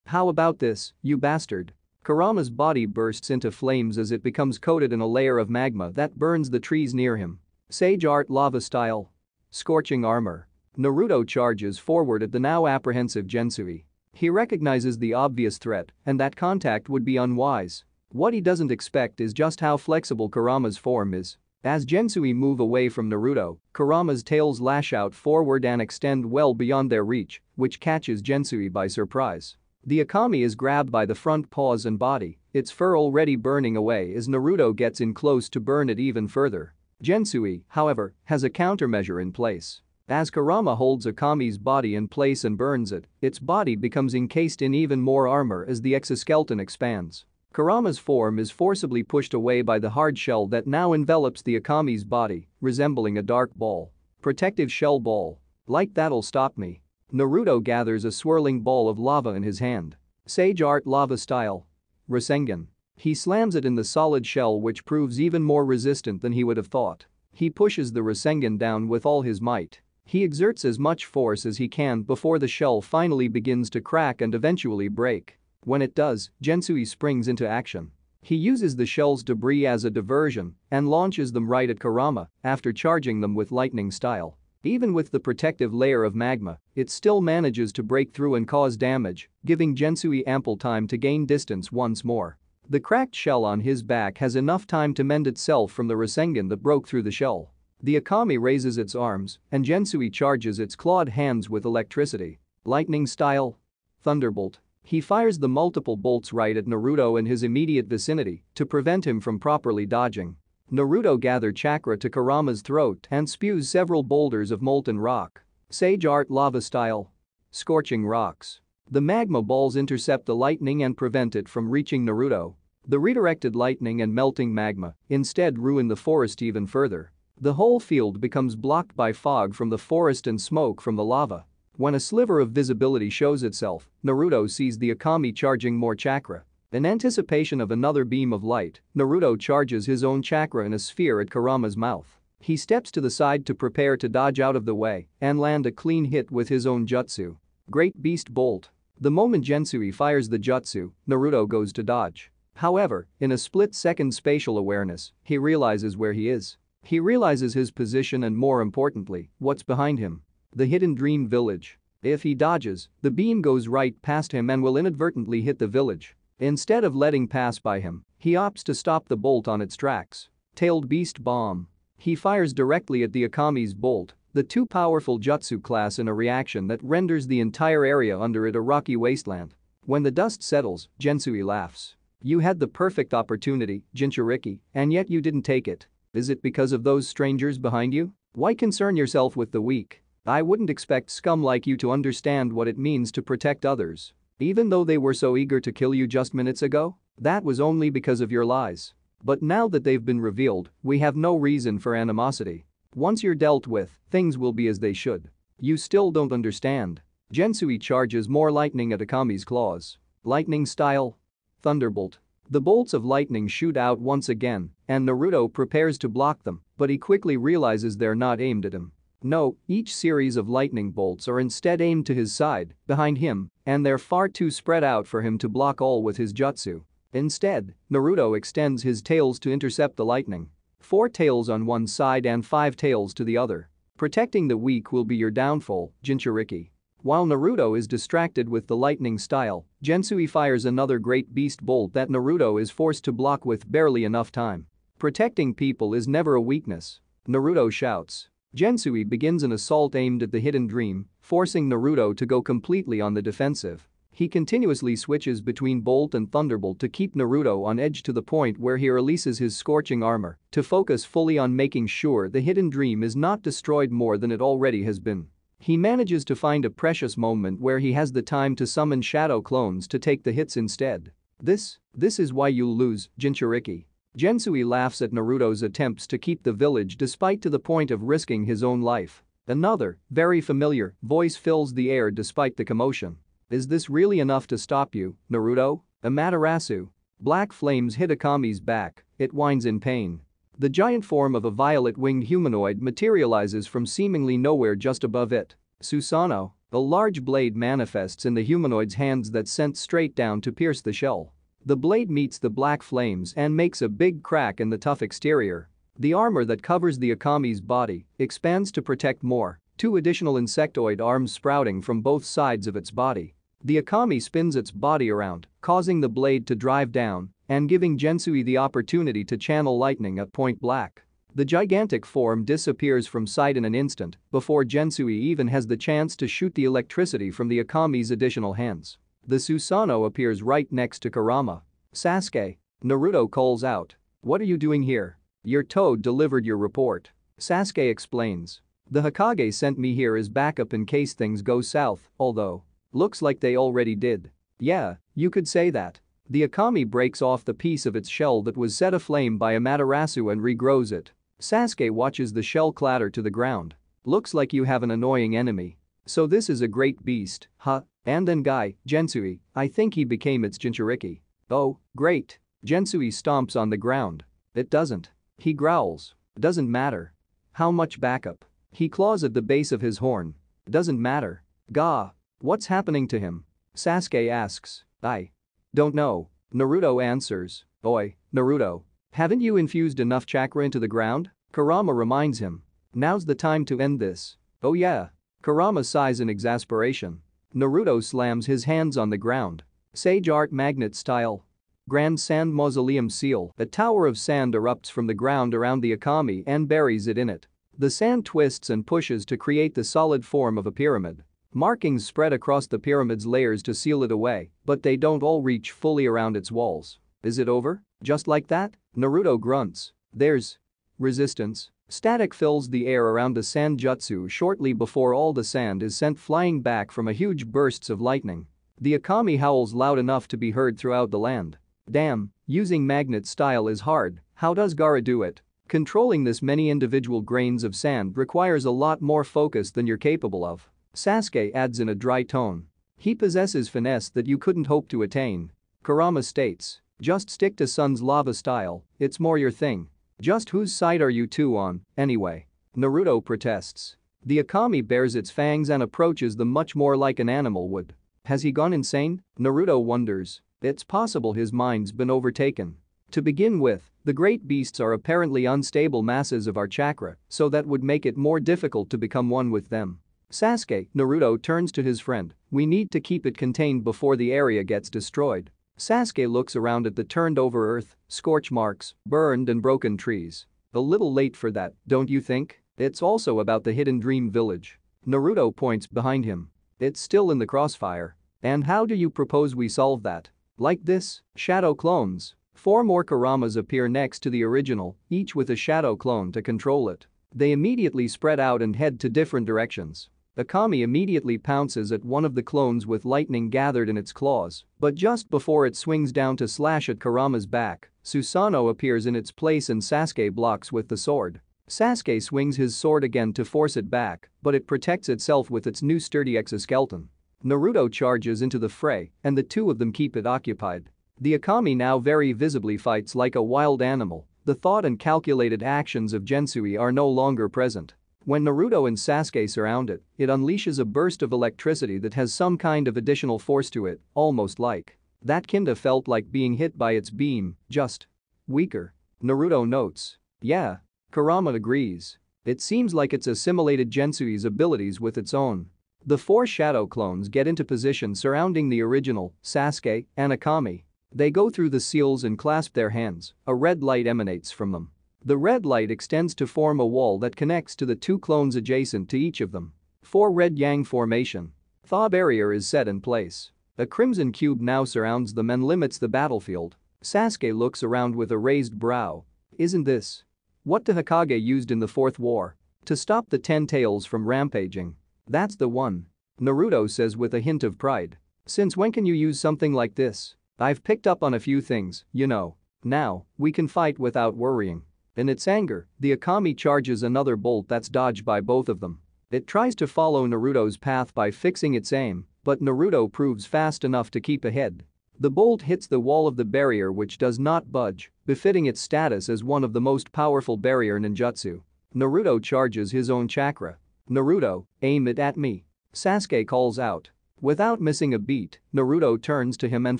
[SPEAKER 1] How about this, you bastard? Kurama's body bursts into flames as it becomes coated in a layer of magma that burns the trees near him. Sage art lava style. Scorching armor. Naruto charges forward at the now apprehensive Gensui. He recognizes the obvious threat and that contact would be unwise. What he doesn't expect is just how flexible Kurama's form is. As Gensui move away from Naruto, Kurama's tails lash out forward and extend well beyond their reach, which catches Gensui by surprise. The Okami is grabbed by the front paws and body, its fur already burning away as Naruto gets in close to burn it even further. Gensui, however, has a countermeasure in place. As Kurama holds Okami's body in place and burns it, its body becomes encased in even more armor as the exoskeleton expands. Kurama's form is forcibly pushed away by the hard shell that now envelops the Okami's body, resembling a dark ball. Protective shell ball. Like that'll stop me. Naruto gathers a swirling ball of lava in his hand. Sage art lava style. Rasengan. He slams it in the solid shell which proves even more resistant than he would have thought. He pushes the Rasengan down with all his might. He exerts as much force as he can before the shell finally begins to crack and eventually break. When it does, Gensui springs into action. He uses the shell's debris as a diversion and launches them right at Kurama after charging them with lightning style. Even with the protective layer of magma, it still manages to break through and cause damage, giving Gensui ample time to gain distance once more. The cracked shell on his back has enough time to mend itself from the Rasengan that broke through the shell. The Okami raises its arms and Gensui charges its clawed hands with electricity. Lightning style. Thunderbolt. He fires the multiple bolts right at Naruto in his immediate vicinity to prevent him from properly dodging. Naruto gathers chakra to Kurama's throat and spews several boulders of molten rock. Sage art lava style. Scorching rocks. The magma balls intercept the lightning and prevent it from reaching Naruto. The redirected lightning and melting magma instead ruin the forest even further. The whole field becomes blocked by fog from the forest and smoke from the lava. When a sliver of visibility shows itself, Naruto sees the Okami charging more chakra. In anticipation of another beam of light, Naruto charges his own chakra in a sphere at Kurama's mouth. He steps to the side to prepare to dodge out of the way and land a clean hit with his own jutsu. Great Beast Bolt. The moment Gensui fires the jutsu, Naruto goes to dodge. However, in a split-second spatial awareness, he realizes where he is. He realizes his position and, more importantly, what's behind him. The hidden dream village. If he dodges, the beam goes right past him and will inadvertently hit the village. Instead of letting pass by him, he opts to stop the bolt on its tracks. Tailed Beast Bomb. He fires directly at the Okami's bolt, the too powerful jutsu class, in a reaction that renders the entire area under it a rocky wasteland. When the dust settles, Gensui laughs. You had the perfect opportunity, Jinchuriki, and yet you didn't take it. Is it because of those strangers behind you? Why concern yourself with the weak? I wouldn't expect scum like you to understand what it means to protect others. Even though they were so eager to kill you just minutes ago? That was only because of your lies. But now that they've been revealed, we have no reason for animosity. Once you're dealt with, things will be as they should. You still don't understand. Gensui charges more lightning at Okami's claws. Lightning style. Thunderbolt. The bolts of lightning shoot out once again, and Naruto prepares to block them, but he quickly realizes they're not aimed at him. No, each series of lightning bolts are instead aimed to his side, behind him, and they're far too spread out for him to block all with his jutsu. Instead, Naruto extends his tails to intercept the lightning. 4 tails on one side and 5 tails to the other. Protecting the weak will be your downfall, Jinchuriki. While Naruto is distracted with the lightning style, Gensui fires another great beast bolt that Naruto is forced to block with barely enough time. Protecting people is never a weakness. Naruto shouts. Gensui begins an assault aimed at the hidden dream, forcing Naruto to go completely on the defensive. He continuously switches between Bolt and Thunderbolt to keep Naruto on edge, to the point where he releases his scorching armor to focus fully on making sure the hidden dream is not destroyed more than it already has been. He manages to find a precious moment where he has the time to summon shadow clones to take the hits instead. This is why you'll lose, Jinchuriki. Gensui laughs at Naruto's attempts to keep the village despite to the point of risking his own life. Another, very familiar, voice fills the air despite the commotion. Is this really enough to stop you, Naruto? Amaterasu. Black flames hit Okami's back, it whines in pain. The giant form of a violet-winged humanoid materializes from seemingly nowhere just above it. Susanoo. A large blade manifests in the humanoid's hands that's sent straight down to pierce the shell. The blade meets the black flames and makes a big crack in the tough exterior. The armor that covers the Okami's body expands to protect more, 2 additional insectoid arms sprouting from both sides of its body. The Okami spins its body around, causing the blade to drive down and giving Gensui the opportunity to channel lightning at point blank. The gigantic form disappears from sight in an instant before Gensui even has the chance to shoot the electricity from the Okami's additional hands. The Susanoo appears right next to Kurama. Sasuke. Naruto calls out. What are you doing here? Your toad delivered your report. Sasuke explains. The Hokage sent me here as backup in case things go south, although looks like they already did. Yeah, you could say that. The Okami breaks off the piece of its shell that was set aflame by Amaterasu and regrows it. Sasuke watches the shell clatter to the ground. Looks like you have an annoying enemy. So this is a great beast, huh? And then guy, Gensui, I think he became its Jinchuriki. Oh, great. Gensui stomps on the ground. It doesn't. He growls. Doesn't matter. How much backup? He claws at the base of his horn. Doesn't matter. Gah. What's happening to him? Sasuke asks. I don't know. Naruto answers. Oi, Naruto. Haven't you infused enough chakra into the ground? Kurama reminds him. Now's the time to end this. Oh yeah. Kurama sighs in exasperation. Naruto slams his hands on the ground. Sage art magnet style. Grand Sand Mausoleum Seal. A tower of sand erupts from the ground around the Okami and buries it in it. The sand twists and pushes to create the solid form of a pyramid. Markings spread across the pyramid's layers to seal it away, but they don't all reach fully around its walls. Is it over? Just like that? Naruto grunts. There's resistance. Static fills the air around the sand jutsu shortly before all the sand is sent flying back from a huge bursts of lightning. The Okami howls loud enough to be heard throughout the land. Damn, using magnet style is hard. How does Gaara do it? Controlling this many individual grains of sand requires a lot more focus than you're capable of. Sasuke adds in a dry tone. He possesses finesse that you couldn't hope to attain. Kurama states. Just stick to Sun's lava style, it's more your thing. Just whose side are you two on, anyway? Naruto protests. The Okami bares its fangs and approaches them much more like an animal would. Has he gone insane? Naruto wonders. It's possible his mind's been overtaken. To begin with, the great beasts are apparently unstable masses of our chakra, so that would make it more difficult to become one with them. Sasuke, Naruto turns to his friend. We need to keep it contained before the area gets destroyed. Sasuke looks around at the turned over earth, scorch marks, burned and broken trees. A little late for that, don't you think? It's also about the hidden dream village. Naruto points behind him. It's still in the crossfire. And how do you propose we solve that? Like this, shadow clones. 4 more Kuramas appear next to the original, each with a shadow clone to control it. They immediately spread out and head to different directions. Okami immediately pounces at one of the clones with lightning gathered in its claws, but just before it swings down to slash at Kurama's back, Susanoo appears in its place and Sasuke blocks with the sword. Sasuke swings his sword again to force it back, but it protects itself with its new sturdy exoskeleton. Naruto charges into the fray, and the two of them keep it occupied. The Okami now very visibly fights like a wild animal. The thought and calculated actions of Gensui are no longer present. When Naruto and Sasuke surround it, it unleashes a burst of electricity that has some kind of additional force to it, almost like that kinda felt like being hit by its beam, just weaker. Naruto notes. Yeah. Kurama agrees. It seems like it's assimilated Gensui's abilities with its own. The 4 shadow clones get into position surrounding the original, Sasuke, and Okami. They go through the seals and clasp their hands. A red light emanates from them. The red light extends to form a wall that connects to the 2 clones adjacent to each of them. 4 red yang formation. Thaw barrier is set in place. A crimson cube now surrounds them and limits the battlefield. Sasuke looks around with a raised brow. Isn't this what the Hokage used in the 4th war? To stop the 10 tails from rampaging. That's the one. Naruto says with a hint of pride. Since when can you use something like this? I've picked up on a few things, you know. Now, we can fight without worrying. In its anger, the Okami charges another bolt that's dodged by both of them. It tries to follow Naruto's path by fixing its aim, but Naruto proves fast enough to keep ahead. The bolt hits the wall of the barrier which does not budge, befitting its status as one of the most powerful barrier ninjutsu. Naruto charges his own chakra. Naruto, aim it at me. Sasuke calls out. Without missing a beat, Naruto turns to him and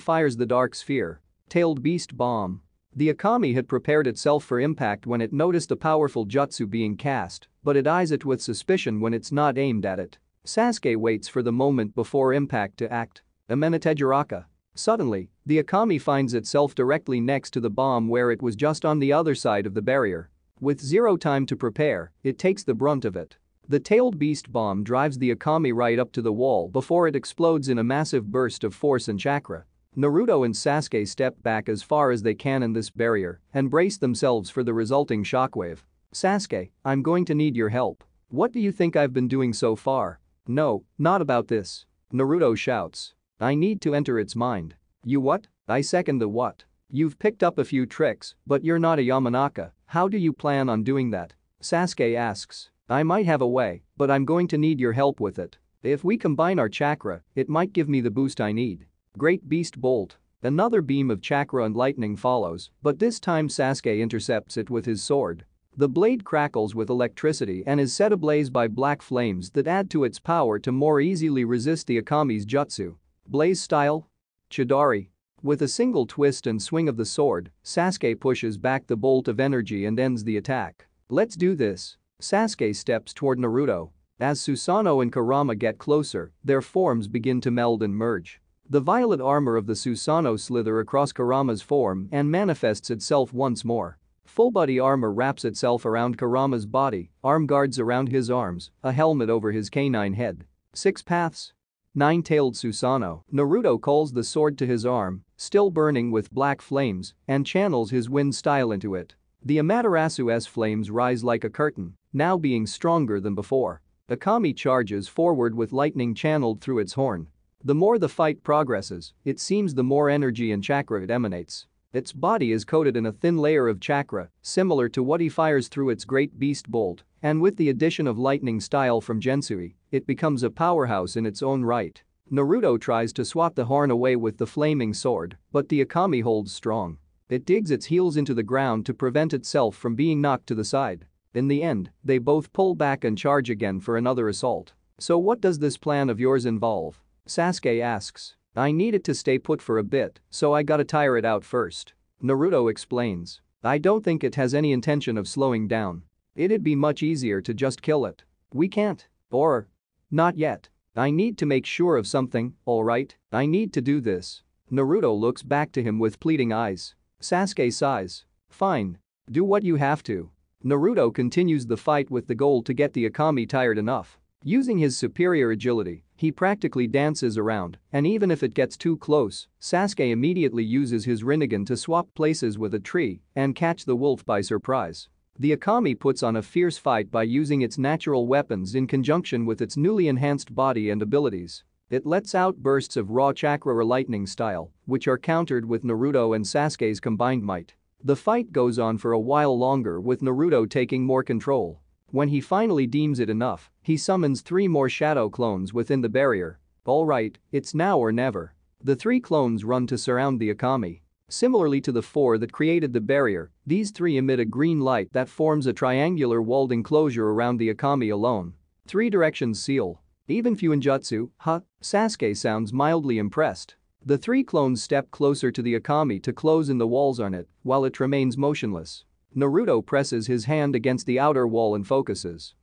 [SPEAKER 1] fires the dark sphere. Tailed beast bomb. The Okami had prepared itself for impact when it noticed the powerful jutsu being cast, but it eyes it with suspicion when it's not aimed at it. Sasuke waits for the moment before impact to act. Amenetejiraka. Suddenly, the Okami finds itself directly next to the bomb where it was just on the other side of the barrier. With zero time to prepare, it takes the brunt of it. The tailed beast bomb drives the Okami right up to the wall before it explodes in a massive burst of force and chakra. Naruto and Sasuke step back as far as they can in this barrier and brace themselves for the resulting shockwave. Sasuke, I'm going to need your help. What do you think I've been doing so far? No, not about this. Naruto shouts. I need to enter its mind. You what? I second the what. You've picked up a few tricks, but you're not a Yamanaka. How do you plan on doing that? Sasuke asks. I might have a way, but I'm going to need your help with it. If we combine our chakra, it might give me the boost I need. Great Beast Bolt. Another beam of chakra and lightning follows, but this time Sasuke intercepts it with his sword. The blade crackles with electricity and is set ablaze by black flames that add to its power to more easily resist the Okami's jutsu. Blaze style? Chidari. With a single twist and swing of the sword, Sasuke pushes back the bolt of energy and ends the attack. Let's do this. Sasuke steps toward Naruto. As Susanoo and Kurama get closer, their forms begin to meld and merge. The violet armor of the Susanoo slithers across Kurama's form and manifests itself once more. Full-body armor wraps itself around Kurama's body, arm guards around his arms, a helmet over his canine head. 6 paths. Nine-tailed Susanoo. Naruto calls the sword to his arm, still burning with black flames, and channels his wind style into it. The Amaterasu's flames rise like a curtain, now being stronger than before. Okami charges forward with lightning channeled through its horn. The more the fight progresses, it seems the more energy and chakra it emanates. Its body is coated in a thin layer of chakra, similar to what he fires through its great beast bolt, and with the addition of lightning style from Gensui, it becomes a powerhouse in its own right. Naruto tries to swat the horn away with the flaming sword, but the Okami holds strong. It digs its heels into the ground to prevent itself from being knocked to the side. In the end, they both pull back and charge again for another assault. So what does this plan of yours involve? Sasuke asks. I need it to stay put for a bit, so I gotta tire it out first. Naruto explains. I don't think it has any intention of slowing down. It'd be much easier to just kill it. We can't. Or. Not yet. I need to make sure of something, alright? I need to do this. Naruto looks back to him with pleading eyes. Sasuke sighs. Fine. Do what you have to. Naruto continues the fight with the goal to get the Okami tired enough. Using his superior agility, he practically dances around, and even if it gets too close, Sasuke immediately uses his Rinnegan to swap places with a tree and catch the wolf by surprise. The Okami puts on a fierce fight by using its natural weapons in conjunction with its newly enhanced body and abilities. It lets out bursts of raw chakra or lightning style, which are countered with Naruto and Sasuke's combined might. The fight goes on for a while longer with Naruto taking more control. When he finally deems it enough, he summons 3 more shadow clones within the barrier. Alright, it's now or never. The 3 clones run to surround the Okami. Similarly to the 4 that created the barrier, these 3 emit a green light that forms a triangular walled enclosure around the Okami alone. 3 directions seal. Even Fuinjutsu, huh? Sasuke sounds mildly impressed. The 3 clones step closer to the Okami to close in the walls on it, while it remains motionless. Naruto presses his hand against the outer wall and focuses.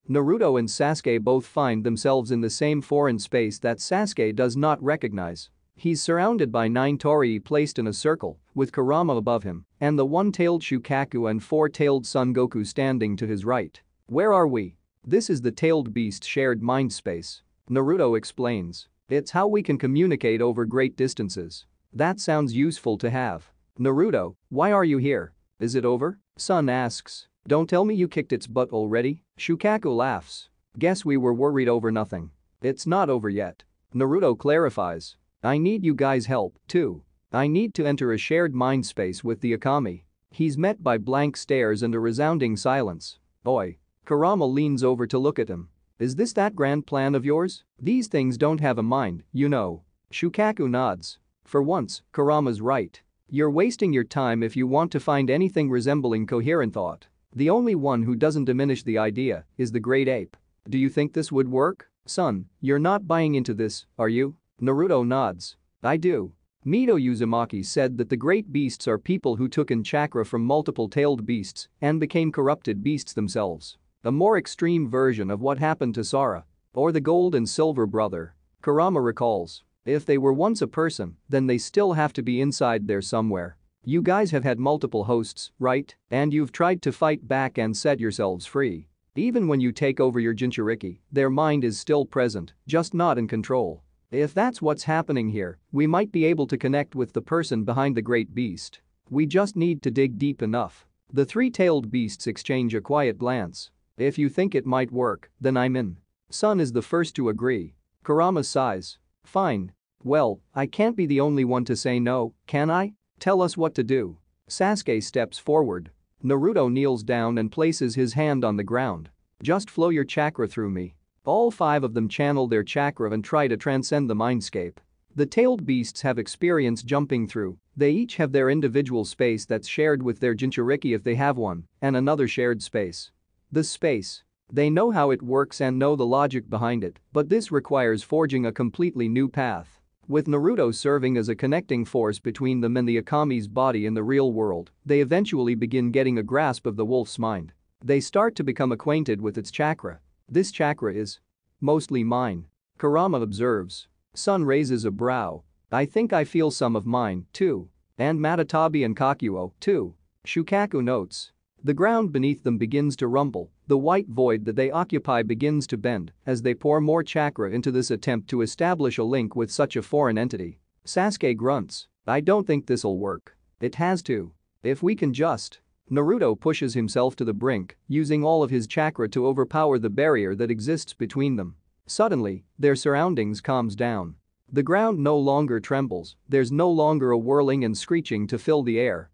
[SPEAKER 1] Naruto and Sasuke both find themselves in the same foreign space that Sasuke does not recognize. He's surrounded by 9 Torii placed in a circle, with Kurama above him, and the 1-tailed Shukaku and 4-tailed Son Goku standing to his right. Where are we? This is the tailed beast shared mind space. Naruto explains. It's how we can communicate over great distances. That sounds useful to have. Naruto, why are you here? Is it over? Son asks. Don't tell me you kicked its butt already? Shukaku laughs. Guess we were worried over nothing. It's not over yet. Naruto clarifies. I need you guys' help, too. I need to enter a shared mind space with the Okami. He's met by blank stares and a resounding silence. Boy. Kurama leans over to look at him. Is this that grand plan of yours? These things don't have a mind, you know. Shukaku nods. For once, Kurama's right. You're wasting your time if you want to find anything resembling coherent thought. The only one who doesn't diminish the idea is the great ape. Do you think this would work? Son, you're not buying into this, are you? Naruto nods. I do. Mito Uzumaki said that the great beasts are people who took in chakra from multiple tailed beasts and became corrupted beasts themselves. A more extreme version of what happened to Sara. Or the gold and silver brother. Kurama recalls. If they were once a person, then they still have to be inside there somewhere. You guys have had multiple hosts, right? And you've tried to fight back and set yourselves free. Even when you take over your Jinchuriki, their mind is still present, just not in control. If that's what's happening here, we might be able to connect with the person behind the great beast. We just need to dig deep enough. The 3-tailed beasts exchange a quiet glance. If you think it might work, then I'm in. Son is the first to agree. Kurama sighs. Fine. Well, I can't be the only one to say no, can I? Tell us what to do. Sasuke steps forward. Naruto kneels down and places his hand on the ground. Just flow your chakra through me. All 5 of them channel their chakra and try to transcend the mindscape. The tailed beasts have experience jumping through They each have their individual space that's shared with their Jinchuriki if they have one, and another shared space. This space. They know how it works and know the logic behind it, but this requires forging a completely new path. With Naruto serving as a connecting force between them and the Okami's body in the real world, they eventually begin getting a grasp of the wolf's mind. They start to become acquainted with its chakra. This chakra is mostly mine. Kurama observes. Sun raises a brow. I think I feel some of mine, too. And Matatabi and Kakuo, too. Shukaku notes. The ground beneath them begins to rumble, the white void that they occupy begins to bend as they pour more chakra into this attempt to establish a link with such a foreign entity. Sasuke grunts. I don't think this'll work. It has to. If we can just. Naruto pushes himself to the brink, using all of his chakra to overpower the barrier that exists between them. Suddenly, their surroundings calms down. The ground no longer trembles, there's no longer a whirling and screeching to fill the air.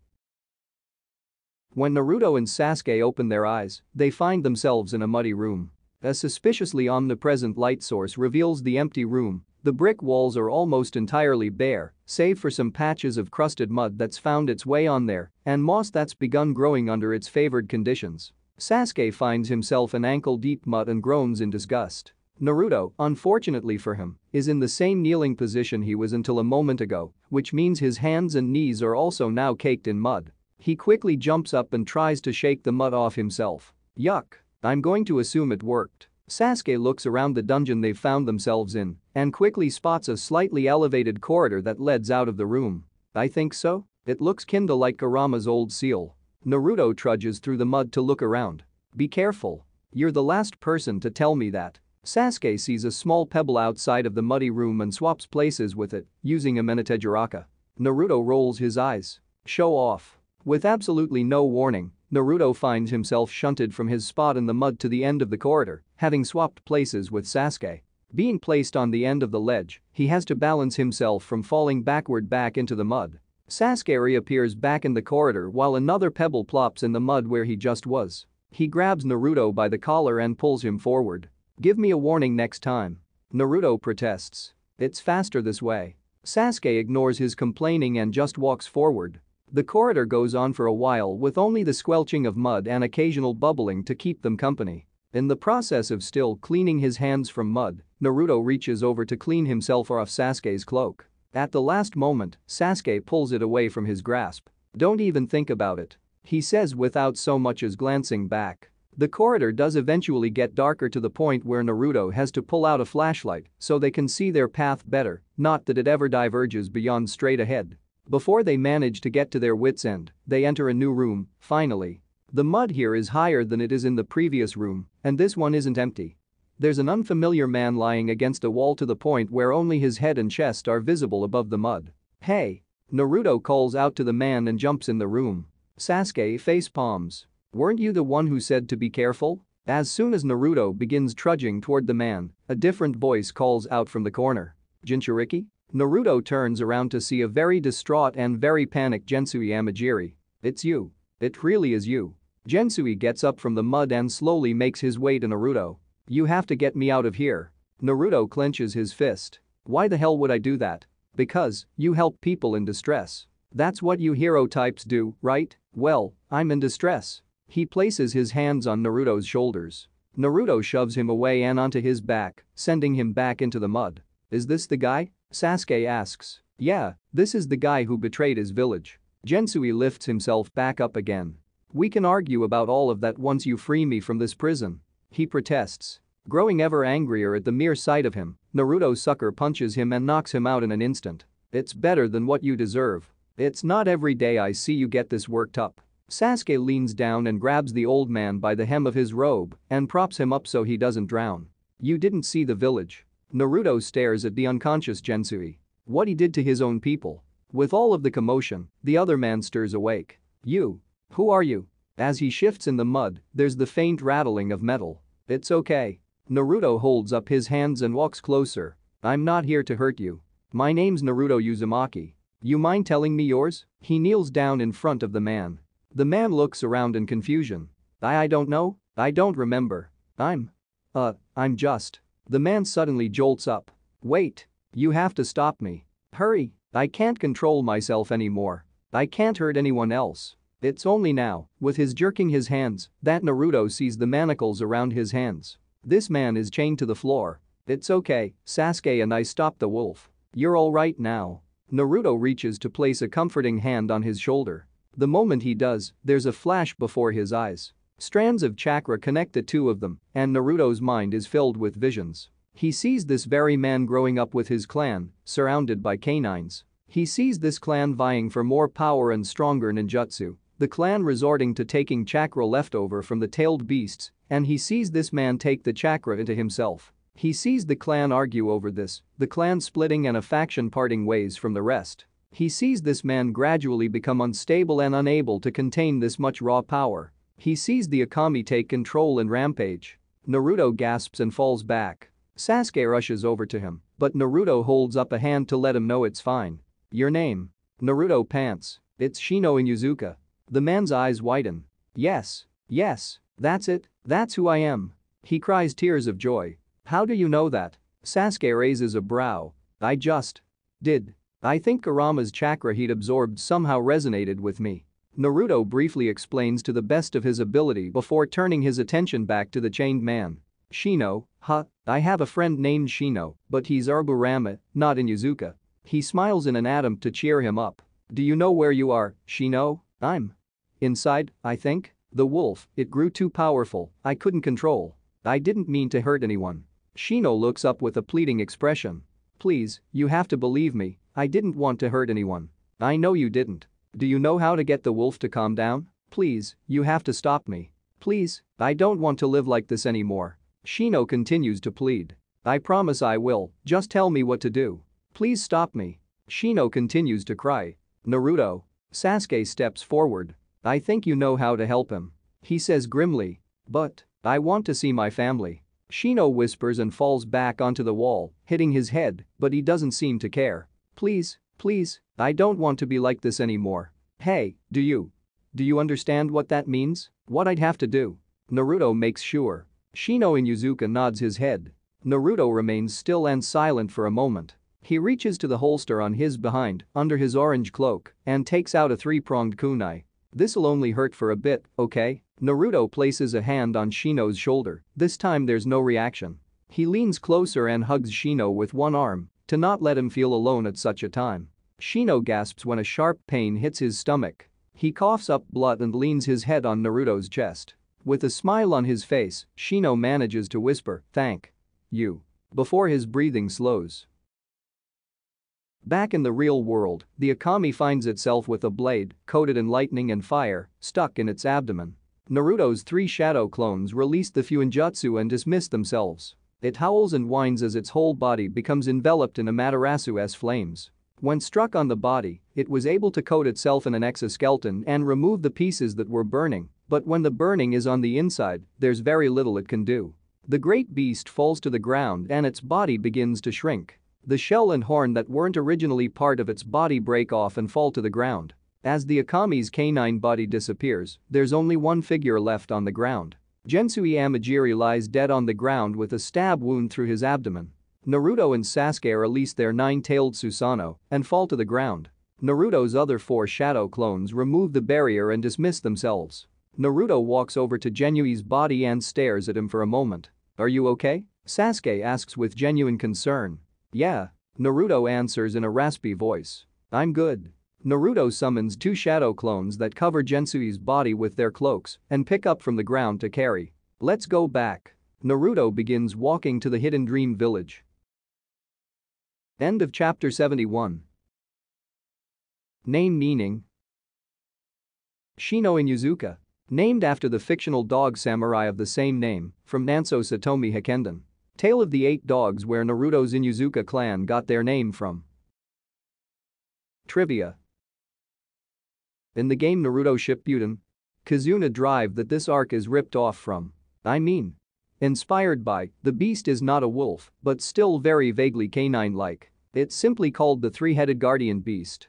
[SPEAKER 1] When Naruto and Sasuke open their eyes, they find themselves in a muddy room. A suspiciously omnipresent light source reveals the empty room. The brick walls are almost entirely bare, save for some patches of crusted mud that's found its way on there and moss that's begun growing under its favored conditions. Sasuke finds himself in ankle-deep mud and groans in disgust. Naruto, unfortunately for him, is in the same kneeling position he was until a moment ago, which means his hands and knees are also now caked in mud. He quickly jumps up and tries to shake the mud off himself. Yuck. I'm going to assume it worked. Sasuke looks around the dungeon they've found themselves in and quickly spots a slightly elevated corridor that leads out of the room. I think so? It looks kinda like Kurama's old seal. Naruto trudges through the mud to look around. Be careful. You're the last person to tell me that. Sasuke sees a small pebble outside of the muddy room and swaps places with it, using a Minato Jiraka. Naruto rolls his eyes. Show off. With absolutely no warning, Naruto finds himself shunted from his spot in the mud to the end of the corridor, having swapped places with Sasuke. Being placed on the end of the ledge, he has to balance himself from falling backward back into the mud. Sasuke reappears back in the corridor while another pebble plops in the mud where he just was. He grabs Naruto by the collar and pulls him forward. Give me a warning next time. Naruto protests. It's faster this way. Sasuke ignores his complaining and just walks forward. The corridor goes on for a while with only the squelching of mud and occasional bubbling to keep them company. In the process of still cleaning his hands from mud, Naruto reaches over to clean himself off Sasuke's cloak. At the last moment, Sasuke pulls it away from his grasp. Don't even think about it. He says without so much as glancing back. The corridor does eventually get darker to the point where Naruto has to pull out a flashlight so they can see their path better, not that it ever diverges beyond straight ahead. Before they manage to get to their wits' end, they enter a new room, finally. The mud here is higher than it is in the previous room, and this one isn't empty. There's an unfamiliar man lying against a wall to the point where only his head and chest are visible above the mud. Hey! Naruto calls out to the man and jumps in the room. Sasuke face palms. Weren't you the one who said to be careful? As soon as Naruto begins trudging toward the man, a different voice calls out from the corner. Jinchuriki? Naruto turns around to see a very distraught and very panicked Gensui Yamajiri. It's you. It really is you. Gensui gets up from the mud and slowly makes his way to Naruto. You have to get me out of here. Naruto clenches his fist. Why the hell would I do that? Because you help people in distress. That's what you hero types do, right? Well, I'm in distress. He places his hands on Naruto's shoulders. Naruto shoves him away and onto his back, sending him back into the mud. Is this the guy? Sasuke asks. Yeah, this is the guy who betrayed his village. Gensui lifts himself back up again. We can argue about all of that once you free me from this prison. He protests. Growing ever angrier at the mere sight of him, Naruto sucker punches him and knocks him out in an instant. It's better than what you deserve. It's not every day I see you get this worked up. Sasuke leans down and grabs the old man by the hem of his robe and props him up so he doesn't drown. You didn't see the village. Naruto stares at the unconscious Gensui. What he did to his own people. With all of the commotion, the other man stirs awake. You. Who are you? As he shifts in the mud, there's the faint rattling of metal. It's okay. Naruto holds up his hands and walks closer. I'm not here to hurt you. My name's Naruto Uzumaki. You mind telling me yours? He kneels down in front of the man. The man looks around in confusion. I don't know. I don't remember. I'm just. The man suddenly jolts up. Wait. You have to stop me. Hurry. I can't control myself anymore. I can't hurt anyone else. It's only now, with his jerking his hands, that Naruto sees the manacles around his hands. This man is chained to the floor. It's okay, Sasuke and I stopped the wolf. You're alright now. Naruto reaches to place a comforting hand on his shoulder. The moment he does, there's a flash before his eyes. Strands of chakra connect the two of them, and Naruto's mind is filled with visions. He sees this very man growing up with his clan, surrounded by canines. He sees this clan vying for more power and stronger ninjutsu, the clan resorting to taking chakra leftover from the tailed beasts, and he sees this man take the chakra into himself. He sees the clan argue over this, the clan splitting and a faction parting ways from the rest. He sees this man gradually become unstable and unable to contain this much raw power. He sees the Okami take control and rampage. Naruto gasps and falls back. Sasuke rushes over to him, but Naruto holds up a hand to let him know it's fine. Your name? Naruto pants. It's Shino Inuzuka. The man's eyes widen. Yes, that's it, that's who I am. He cries tears of joy. How do you know that? Sasuke raises a brow. I just did. I think Kurama's chakra he'd absorbed somehow resonated with me. Naruto briefly explains to the best of his ability before turning his attention back to the chained man. Shino, huh? I have a friend named Shino, but he's Arburama, not Inuzuka. He smiles in an attempt to cheer him up. Do you know where you are, Shino? I'm inside, I think. The wolf, it grew too powerful, I couldn't control. I didn't mean to hurt anyone. Shino looks up with a pleading expression. Please, you have to believe me, I didn't want to hurt anyone. I know you didn't. Do you know how to get the wolf to calm down? Please, you have to stop me. Please, I don't want to live like this anymore. Shino continues to plead. I promise I will, just tell me what to do. Please stop me. Shino continues to cry. Naruto. Sasuke steps forward. I think you know how to help him. He says grimly. But I want to see my family. Shino whispers and falls back onto the wall, hitting his head, but he doesn't seem to care. Please, I don't want to be like this anymore. Hey, do you understand what that means? What I'd have to do? Naruto makes sure. Shino Inuzuka nods his head. Naruto remains still and silent for a moment. He reaches to the holster on his behind, under his orange cloak, and takes out a three-pronged kunai. This'll only hurt for a bit, okay? Naruto places a hand on Shino's shoulder, this time there's no reaction. He leans closer and hugs Shino with one arm, to not let him feel alone at such a time. Shino gasps when a sharp pain hits his stomach. He coughs up blood and leans his head on Naruto's chest. With a smile on his face, Shino manages to whisper, thank you, before his breathing slows. Back in the real world, the Okami finds itself with a blade, coated in lightning and fire, stuck in its abdomen. Naruto's 3 shadow clones release the Fuinjutsu and dismiss themselves. It howls and whines as its whole body becomes enveloped in Amaterasu's flames. When struck on the body, it was able to coat itself in an exoskeleton and remove the pieces that were burning, but when the burning is on the inside, there's very little it can do. The great beast falls to the ground and its body begins to shrink. The shell and horn that weren't originally part of its body break off and fall to the ground. As the Okami's canine body disappears, there's only one figure left on the ground. Gensui Amagiri lies dead on the ground with a stab wound through his abdomen. Naruto and Sasuke release their 9-tailed Susanoo and fall to the ground. Naruto's other 4 shadow clones remove the barrier and dismiss themselves. Naruto walks over to Genui's body and stares at him for a moment. Are you okay? Sasuke asks with genuine concern. Yeah. Naruto answers in a raspy voice. I'm good. Naruto summons 2 shadow clones that cover Gensui's body with their cloaks and pick up from the ground to carry. Let's go back. Naruto begins walking to the hidden dream village. End of chapter 71. Name meaning. Shino Inuzuka. Named after the fictional dog samurai of the same name, from Nanso Satomi Hikenden. Tale of the 8 dogs where Naruto's Inuzuka clan got their name from. Trivia. In the game Naruto Shippuden, Kizuna Drive that this arc is ripped off from. Inspired by, the beast is not a wolf, but still very vaguely canine-like. It's simply called the 3-headed guardian beast.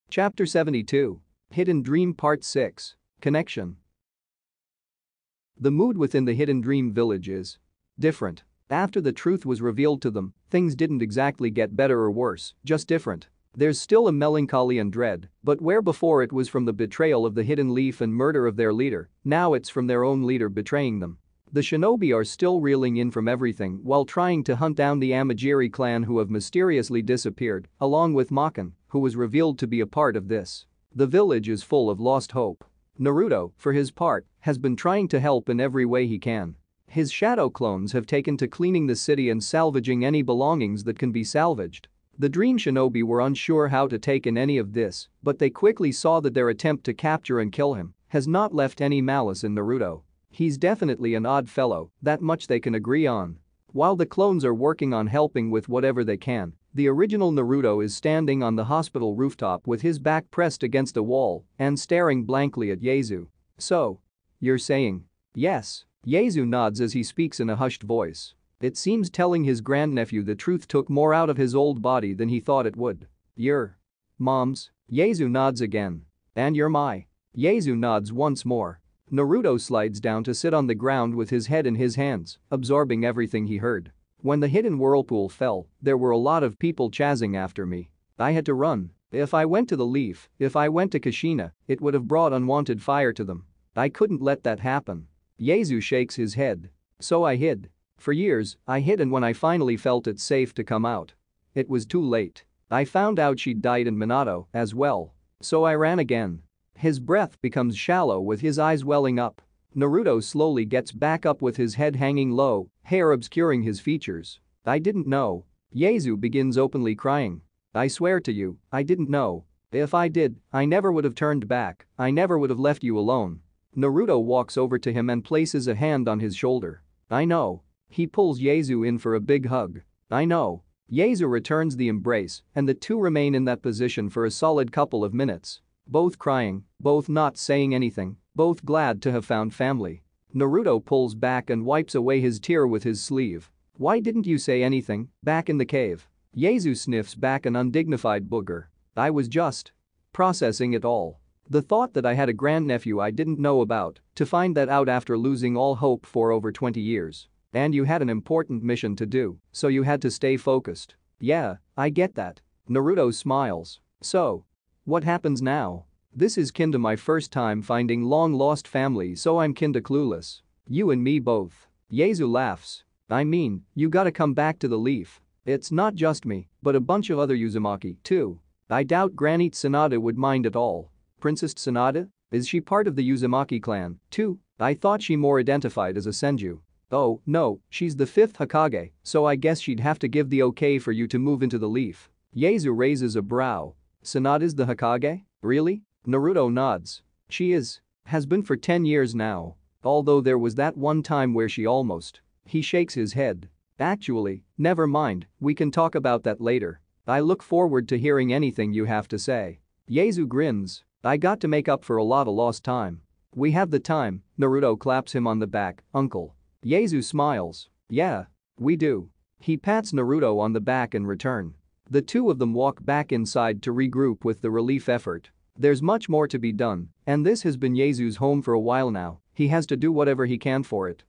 [SPEAKER 1] Chapter 72. Hidden Dream Part 6. Connection. The mood within the Hidden Dream Village is different. After the truth was revealed to them, things didn't exactly get better or worse, just different. There's still a melancholy and dread, but where before it was from the betrayal of the Hidden Leaf and murder of their leader, now it's from their own leader betraying them. The shinobi are still reeling in from everything while trying to hunt down the Amajiri clan who have mysteriously disappeared, along with Makan, who was revealed to be a part of this. The village is full of lost hope. Naruto, for his part, has been trying to help in every way he can. His shadow clones have taken to cleaning the city and salvaging any belongings that can be salvaged. The Dream Shinobi were unsure how to take in any of this, but they quickly saw that their attempt to capture and kill him has not left any malice in Naruto. He's definitely an odd fellow, that much they can agree on. While the clones are working on helping with whatever they can, the original Naruto is standing on the hospital rooftop with his back pressed against a wall and staring blankly at Yaezu. "So? You're saying?" "Yes." Yaezu nods as he speaks in a hushed voice. It seems telling his grandnephew the truth took more out of his old body than he thought it would. "You're Mom's?" Yaezu nods again. "And you're my?" Yaezu nods once more. Naruto slides down to sit on the ground with his head in his hands, absorbing everything he heard. "When the hidden whirlpool fell, there were a lot of people chasing after me. I had to run. If I went to the Leaf, if I went to Kushina, it would have brought unwanted fire to them. I couldn't let that happen." Yaezu shakes his head. "So I hid. For years, I hid, and when I finally felt it safe to come out, it was too late. I found out she'd died in Minato as well. So I ran again." His breath becomes shallow with his eyes welling up. Naruto slowly gets back up with his head hanging low, hair obscuring his features. "I didn't know." Yaezu begins openly crying. "I swear to you, I didn't know. If I did, I never would have turned back, I never would have left you alone." Naruto walks over to him and places a hand on his shoulder. "I know." He pulls Yaezu in for a big hug. "I know." Yaezu returns the embrace, and the two remain in that position for a solid couple of minutes. Both crying, both not saying anything, both glad to have found family. Naruto pulls back and wipes away his tear with his sleeve. "Why didn't you say anything, back in the cave?" Yaezu sniffs back an undignified booger. "I was just processing it all. The thought that I had a grandnephew I didn't know about, to find that out after losing all hope for over 20 years. And you had an important mission to do, so you had to stay focused." "Yeah, I get that." Naruto smiles. "So? What happens now?" "This is kinda my first time finding long-lost family, so I'm kinda clueless. You and me both." Yaezu laughs. "I mean, you gotta come back to the Leaf. It's not just me, but a bunch of other Uzumaki, too. I doubt Granite Tsunade would mind at all." "Princess Tsunade? Is she part of the Uzumaki clan, too? I thought she more identified as a Senju." "Oh, no, she's the 5th Hokage, so I guess she'd have to give the okay for you to move into the Leaf." Yaezu raises a brow. "Tsunade's the Hokage? Really?" Naruto nods. "She is. Has been for 10 years now. Although there was that one time where she almost." He shakes his head. "Actually, never mind, we can talk about that later. I look forward to hearing anything you have to say." Yaezu grins. "I got to make up for a lot of lost time." "We have the time," Naruto claps him on the back. "Uncle." Yaezu smiles. "Yeah. We do." He pats Naruto on the back in return. The two of them walk back inside to regroup with the relief effort. There's much more to be done, and this has been Yaezu's home for a while now. He has to do whatever he can for it.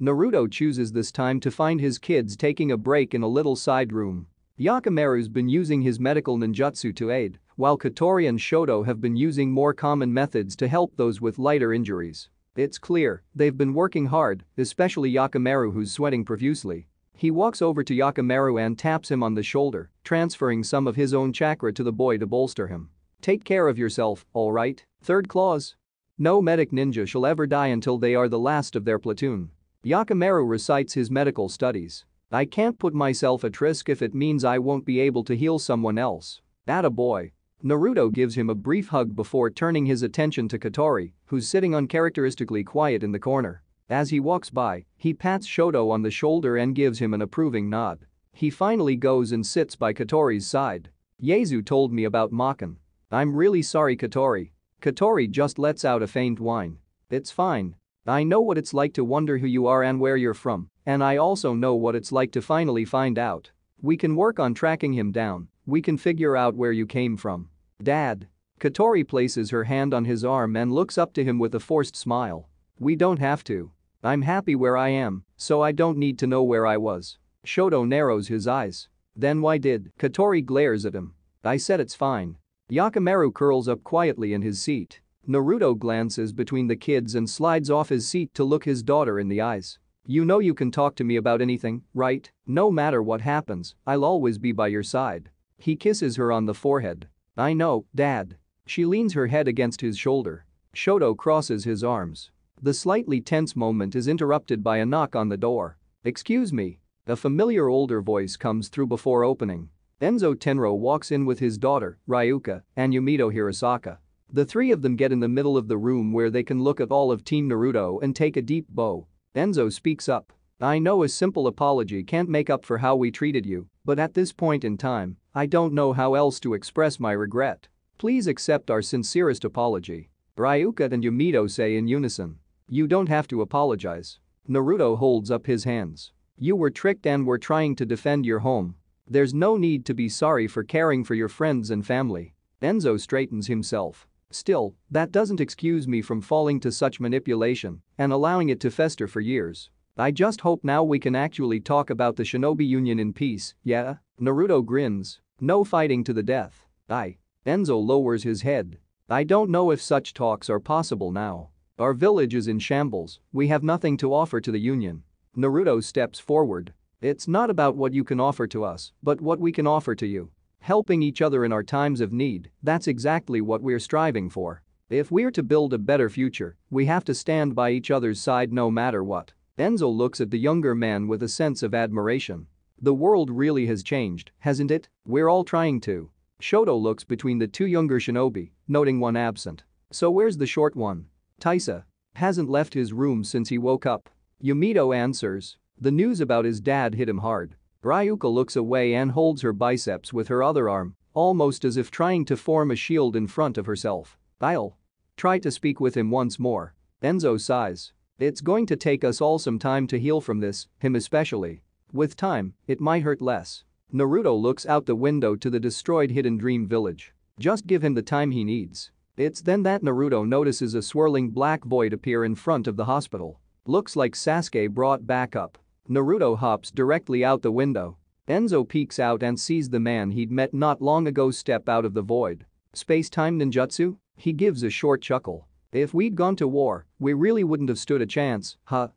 [SPEAKER 1] Naruto chooses this time to find his kids taking a break in a little side room. Yakimaru's been using his medical ninjutsu to aid, while Katori and Shoto have been using more common methods to help those with lighter injuries. It's clear they've been working hard, especially Yakimaru, who's sweating profusely. He walks over to Yakimaru and taps him on the shoulder, transferring some of his own chakra to the boy to bolster him. "Take care of yourself, alright? Third clause? No medic ninja shall ever die until they are the last of their platoon." Yakimaru recites his medical studies. "I can't put myself at risk if it means I won't be able to heal someone else." "Atta boy." Naruto gives him a brief hug before turning his attention to Katori, who's sitting uncharacteristically quiet in the corner. As he walks by, he pats Shoto on the shoulder and gives him an approving nod. He finally goes and sits by Katori's side. "Yaezu told me about Makan. I'm really sorry, Katori." Katori just lets out a faint whine. "It's fine. I know what it's like to wonder who you are and where you're from, and I also know what it's like to finally find out. We can work on tracking him down, we can figure out where you came from." "Dad." Katori places her hand on his arm and looks up to him with a forced smile. "We don't have to." I'm happy where I am, so I don't need to know where I was. Shoto narrows his eyes. Then why did? Katori glares at him. I said it's fine. Yakimaru curls up quietly in his seat. Naruto glances between the kids and slides off his seat to look his daughter in the eyes. You know you can talk to me about anything, right? No matter what happens, I'll always be by your side. He kisses her on the forehead. I know, Dad. She leans her head against his shoulder. Shoto crosses his arms. The slightly tense moment is interrupted by a knock on the door. Excuse me. A familiar older voice comes through before opening. Enzo Tenro walks in with his daughter, Ryuka, and Yumito Hirasaka. The three of them get in the middle of the room where they can look at all of Team Naruto and take a deep bow. Enzo speaks up. I know a simple apology can't make up for how we treated you, but at this point in time, I don't know how else to express my regret. Please accept our sincerest apology. Ryuka and Yumito say in unison. You don't have to apologize. Naruto holds up his hands. You were tricked and were trying to defend your home. There's no need to be sorry for caring for your friends and family. Enzo straightens himself. Still, that doesn't excuse me from falling to such manipulation and allowing it to fester for years. I just hope now we can actually talk about the Shinobi Union in peace, yeah? Naruto grins. No fighting to the death. Enzo lowers his head. I don't know if such talks are possible now. Our village is in shambles, we have nothing to offer to the Union. Naruto steps forward. It's not about what you can offer to us, but what we can offer to you. Helping each other in our times of need, that's exactly what we're striving for. If we're to build a better future, we have to stand by each other's side no matter what. Enzo looks at the younger man with a sense of admiration. The world really has changed, hasn't it? We're all trying to. Shoto looks between the two younger shinobi, noting one absent. So where's the short one? Taisa. Hasn't left his room since he woke up. Yumito answers. The news about his dad hit him hard. Ryuka looks away and holds her biceps with her other arm, almost as if trying to form a shield in front of herself. I'll try to speak with him once more. Enzo sighs. It's going to take us all some time to heal from this, him especially. With time, it might hurt less. Naruto looks out the window to the destroyed Hidden Dream village. Just give him the time he needs. It's then that Naruto notices a swirling black void appear in front of the hospital. Looks like Sasuke brought back up. Naruto hops directly out the window. Enzo peeks out and sees the man he'd met not long ago step out of the void. Space-time ninjutsu? He gives a short chuckle. If we'd gone to war, we really wouldn't have stood a chance, huh?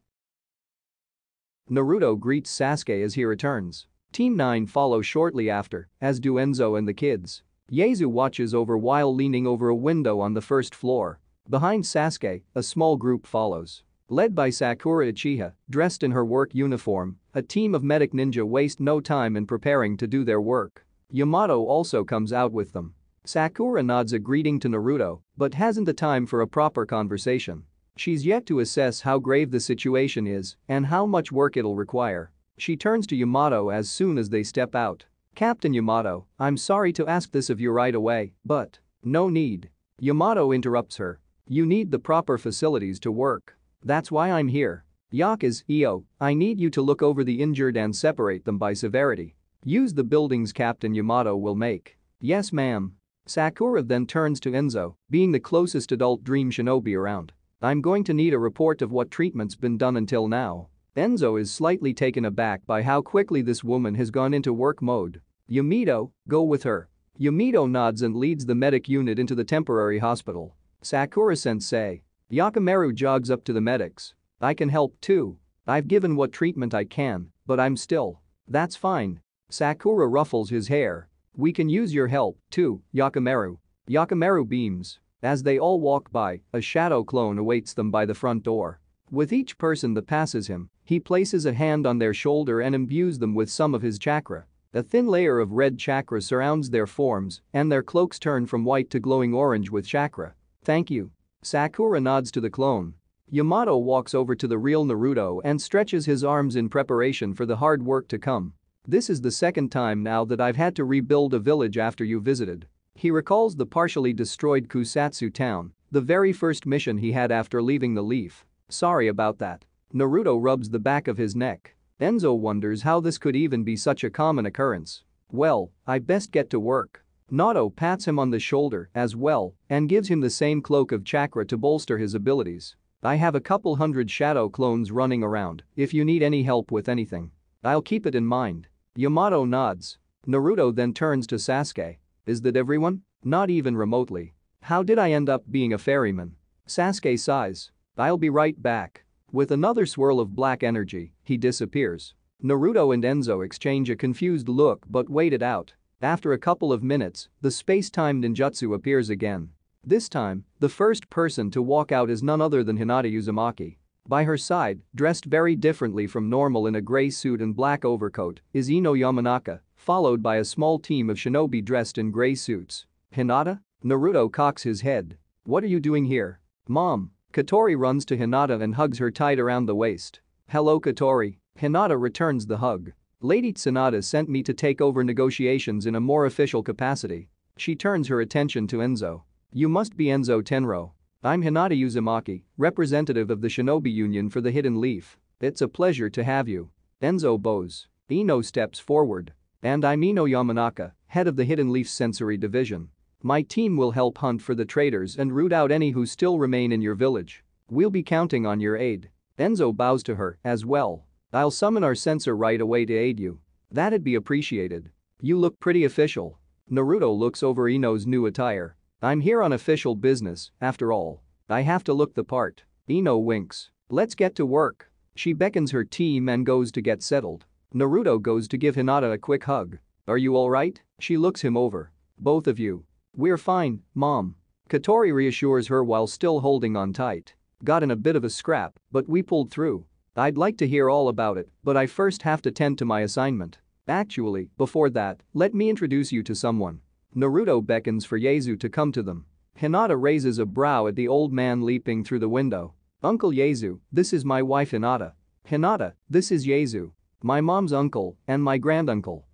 [SPEAKER 1] Naruto greets Sasuke as he returns. Team 9 follows shortly after, as do Enzo and the kids. Yaezu watches over while leaning over a window on the first floor. Behind Sasuke, a small group follows. Led by Sakura Uchiha, dressed in her work uniform, a team of medic ninja waste no time in preparing to do their work. Yamato also comes out with them. Sakura nods a greeting to Naruto, but hasn't the time for a proper conversation. She's yet to assess how grave the situation is and how much work it'll require. She turns to Yamato as soon as they step out. Captain Yamato, I'm sorry to ask this of you right away, but no need. Yamato interrupts her. You need the proper facilities to work. That's why I'm here. Io, I need you to look over the injured and separate them by severity. Use the buildings Captain Yamato will make. Yes ma'am. Sakura then turns to Enzo, being the closest adult dream shinobi around. I'm going to need a report of what treatment's been done until now. Enzo is slightly taken aback by how quickly this woman has gone into work mode. Yumito, go with her. Yumito nods and leads the medic unit into the temporary hospital. Sakura-sensei. Yakimaru jogs up to the medics. I can help too. I've given what treatment I can, but I'm still. That's fine. Sakura ruffles his hair. We can use your help too, Yakimaru. Yakimaru beams. As they all walk by, a shadow clone awaits them by the front door. With each person that passes him, he places a hand on their shoulder and imbues them with some of his chakra. A thin layer of red chakra surrounds their forms, and their cloaks turn from white to glowing orange with chakra. Thank you. Sakura nods to the clone. Yamato walks over to the real Naruto and stretches his arms in preparation for the hard work to come. This is the second time now that I've had to rebuild a village after you visited. He recalls the partially destroyed Kusatsu town, the very first mission he had after leaving the Leaf. Sorry about that. Naruto rubs the back of his neck. Enzo wonders how this could even be such a common occurrence. Well, I best get to work. Nato pats him on the shoulder as well and gives him the same cloak of chakra to bolster his abilities. I have a couple hundred shadow clones running around if you need any help with anything. I'll keep it in mind. Yamato nods. Naruto then turns to Sasuke. Is that everyone? Not even remotely. How did I end up being a ferryman? Sasuke sighs. I'll be right back. With another swirl of black energy, he disappears. Naruto and Enzo exchange a confused look but wait it out. After a couple of minutes, the space-time ninjutsu appears again. This time, the first person to walk out is none other than Hinata Uzumaki. By her side, dressed very differently from normal in a gray suit and black overcoat, is Ino Yamanaka, followed by a small team of shinobi dressed in gray suits. Hinata? Naruto cocks his head. What are you doing here? Mom. Katori runs to Hinata and hugs her tight around the waist. Hello Katori. Hinata returns the hug. Lady Tsunade sent me to take over negotiations in a more official capacity. She turns her attention to Enzo. You must be Enzo Tenro. I'm Hinata Uzumaki, representative of the Shinobi Union for the Hidden Leaf. It's a pleasure to have you. Enzo bows. Ino steps forward. And I'm Ino Yamanaka, head of the Hidden Leaf Sensory Division. My team will help hunt for the traitors and root out any who still remain in your village. We'll be counting on your aid. Enzo bows to her as well. I'll summon our censor right away to aid you. That'd be appreciated. You look pretty official. Naruto looks over Ino's new attire. I'm here on official business, after all. I have to look the part. Ino winks. Let's get to work. She beckons her team and goes to get settled. Naruto goes to give Hinata a quick hug. Are you alright? She looks him over. Both of you. We're fine, Mom. Katori reassures her while still holding on tight. Got in a bit of a scrap, but we pulled through. I'd like to hear all about it, but I first have to tend to my assignment. Actually, before that, let me introduce you to someone. Naruto beckons for Yaezu to come to them. Hinata raises a brow at the old man leaping through the window. Uncle Yaezu, this is my wife Hinata. Hinata, this is Yaezu. My mom's uncle and my granduncle.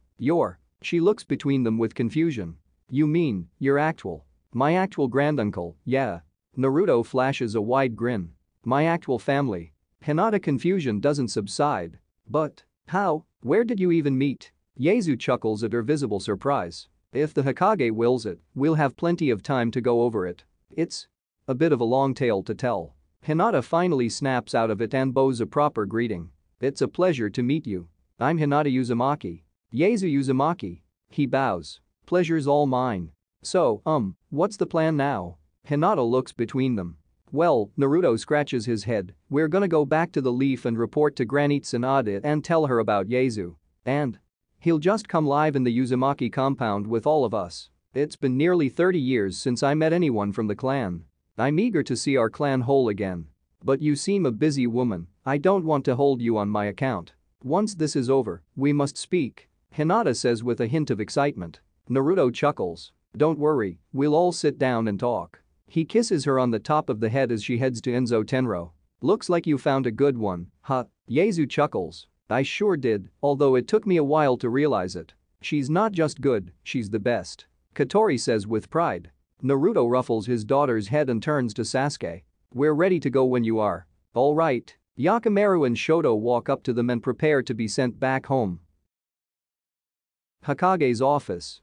[SPEAKER 1] She looks between them with confusion. You mean, your actual? My actual granduncle, yeah. Naruto flashes a wide grin. My actual family. Hinata confusion doesn't subside. But, how? Where did you even meet? Yaezu chuckles at her visible surprise. If the Hokage wills it, we'll have plenty of time to go over it. It's a bit of a long tale to tell. Hinata finally snaps out of it and bows a proper greeting. It's a pleasure to meet you. I'm Hinata Uzumaki. Yaezu Uzumaki. He bows. Pleasure's all mine. So, what's the plan now? Hinata looks between them. Well, Naruto scratches his head, we're gonna go back to the Leaf and report to Granny Tsunade and tell her about Yaezu. And he'll just come live in the Uzumaki compound with all of us. It's been nearly 30 years since I met anyone from the clan. I'm eager to see our clan whole again. But you seem a busy woman, I don't want to hold you on my account. Once this is over, we must speak. Hinata says with a hint of excitement. Naruto chuckles. Don't worry, we'll all sit down and talk. He kisses her on the top of the head as she heads to Enzo Tenro. Looks like you found a good one, huh? Yaezu chuckles. I sure did, although it took me a while to realize it. She's not just good, she's the best. Katori says with pride. Naruto ruffles his daughter's head and turns to Sasuke. We're ready to go when you are. Alright. Yakimaru and Shoto walk up to them and prepare to be sent back home. Hokage's office.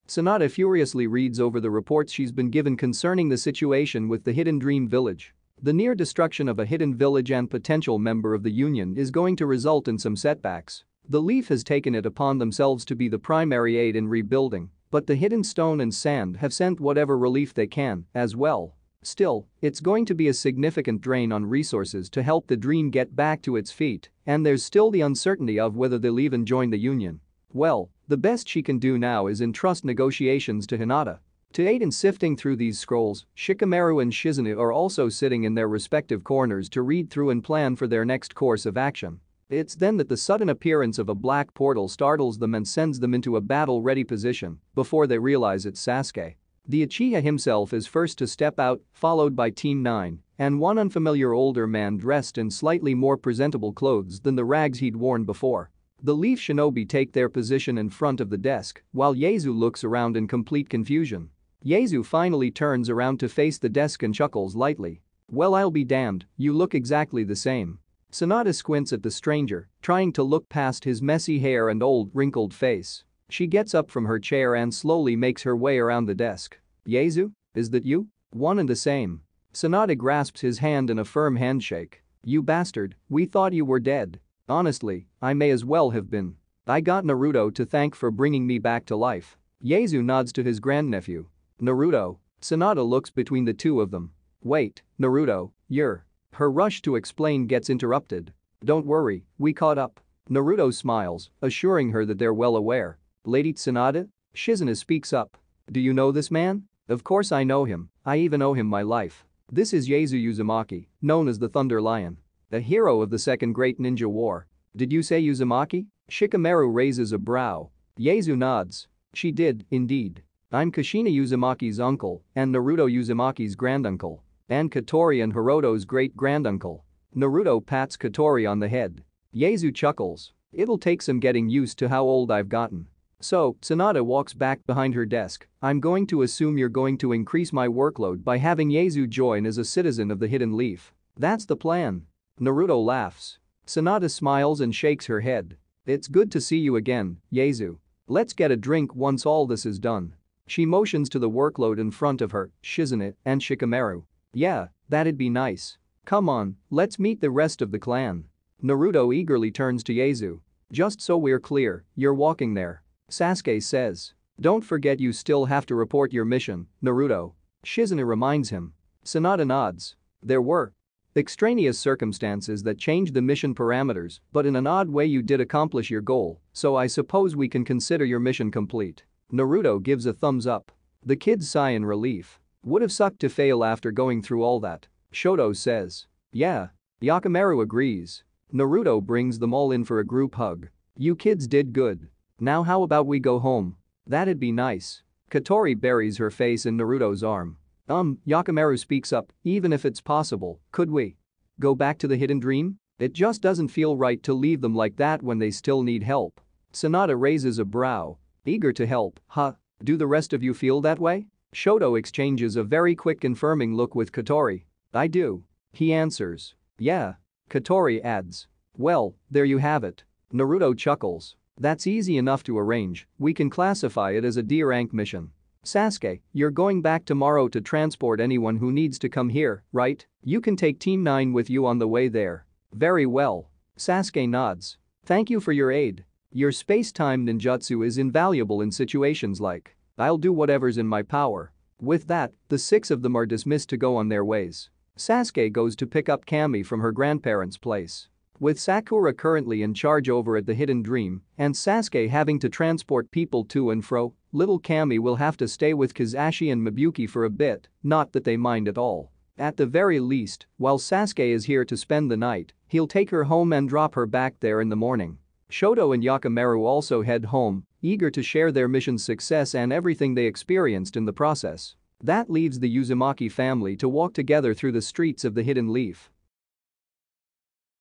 [SPEAKER 1] Tsunade furiously reads over the reports she's been given concerning the situation with the Hidden Dream Village. The near destruction of a hidden village and potential member of the Union is going to result in some setbacks. The Leaf has taken it upon themselves to be the primary aid in rebuilding, but the Hidden Stone and Sand have sent whatever relief they can, as well. Still, it's going to be a significant drain on resources to help the Dream get back to its feet, and there's still the uncertainty of whether they'll even join the Union. Well, the best she can do now is entrust negotiations to Hinata. To aid in sifting through these scrolls, Shikamaru and Shizune are also sitting in their respective corners to read through and plan for their next course of action. It's then that the sudden appearance of a black portal startles them and sends them into a battle-ready position before they realize it's Sasuke. The Uchiha himself is first to step out, followed by Team 9, and one unfamiliar older man dressed in slightly more presentable clothes than the rags he'd worn before. The Leaf Shinobi take their position in front of the desk, while Yaezu looks around in complete confusion. Yaezu finally turns around to face the desk and chuckles lightly. Well, I'll be damned, you look exactly the same. Tsunade squints at the stranger, trying to look past his messy hair and old, wrinkled face. She gets up from her chair and slowly makes her way around the desk. Yaezu? Is that you? One and the same. Sanada grasps his hand in a firm handshake. You bastard, we thought you were dead. Honestly, I may as well have been. I got Naruto to thank for bringing me back to life. Yasu nods to his grandnephew. Naruto. Sanada looks between the two of them. Wait, Naruto, you're. Her rush to explain gets interrupted. Don't worry, we caught up. Naruto smiles, assuring her that they're well aware. Lady Sanada? Shizuna speaks up. Do you know this man? Of course I know him, I even owe him my life. This is Yasu Uzumaki, known as the Thunder Lion. A hero of the Second Great Ninja War. Did you say Uzumaki? Shikamaru raises a brow. Yasu nods. She did, indeed. I'm Kushina Uzumaki's uncle and Naruto Uzumaki's granduncle. And Katori and Hiroto's great-granduncle. Naruto pats Katori on the head. Yasu chuckles. It'll take some getting used to how old I've gotten. So, Sanada walks back behind her desk. I'm going to assume you're going to increase my workload by having Yasu join as a citizen of the Hidden Leaf. That's the plan. Naruto laughs. Sanada smiles and shakes her head. It's good to see you again, Yasu. Let's get a drink once all this is done. She motions to the workload in front of her, Shizune, and Shikamaru. Yeah, that'd be nice. Come on, let's meet the rest of the clan. Naruto eagerly turns to Yasu. Just so we're clear, you're walking there. Sasuke says. Don't forget you still have to report your mission, Naruto. Shizune reminds him. Sanada nods. There were extraneous circumstances that changed the mission parameters, but in an odd way you did accomplish your goal, so I suppose we can consider your mission complete. Naruto gives a thumbs up. The kids sigh in relief. Would have sucked to fail after going through all that. Shoto says. Yeah. Yakamaru agrees. Naruto brings them all in for a group hug. You kids did good. Now how about we go home? That'd be nice. Katori buries her face in Naruto's arm. Yakamaru speaks up, even if it's possible, could we go back to the Hidden Dream? It just doesn't feel right to leave them like that when they still need help. Sanada raises a brow. Eager to help, huh? Do the rest of you feel that way? Shoto exchanges a very quick confirming look with Katori. I do. He answers. Yeah. Katori adds. Well, there you have it. Naruto chuckles. That's easy enough to arrange, we can classify it as a D-rank mission. Sasuke, you're going back tomorrow to transport anyone who needs to come here, right? You can take Team 9 with you on the way there. Very well. Sasuke nods. Thank you for your aid. Your space-time ninjutsu is invaluable in situations like. I'll do whatever's in my power. With that, the 6 of them are dismissed to go on their ways. Sasuke goes to pick up Kami from her grandparents' place. With Sakura currently in charge over at the Hidden Dream and Sasuke having to transport people to and fro, little Kami will have to stay with Kizashi and Mabuki for a bit, not that they mind at all. At the very least, while Sasuke is here to spend the night, he'll take her home and drop her back there in the morning. Shoto and Yakamaru also head home, eager to share their mission's success and everything they experienced in the process. That leaves the Uzumaki family to walk together through the streets of the Hidden Leaf.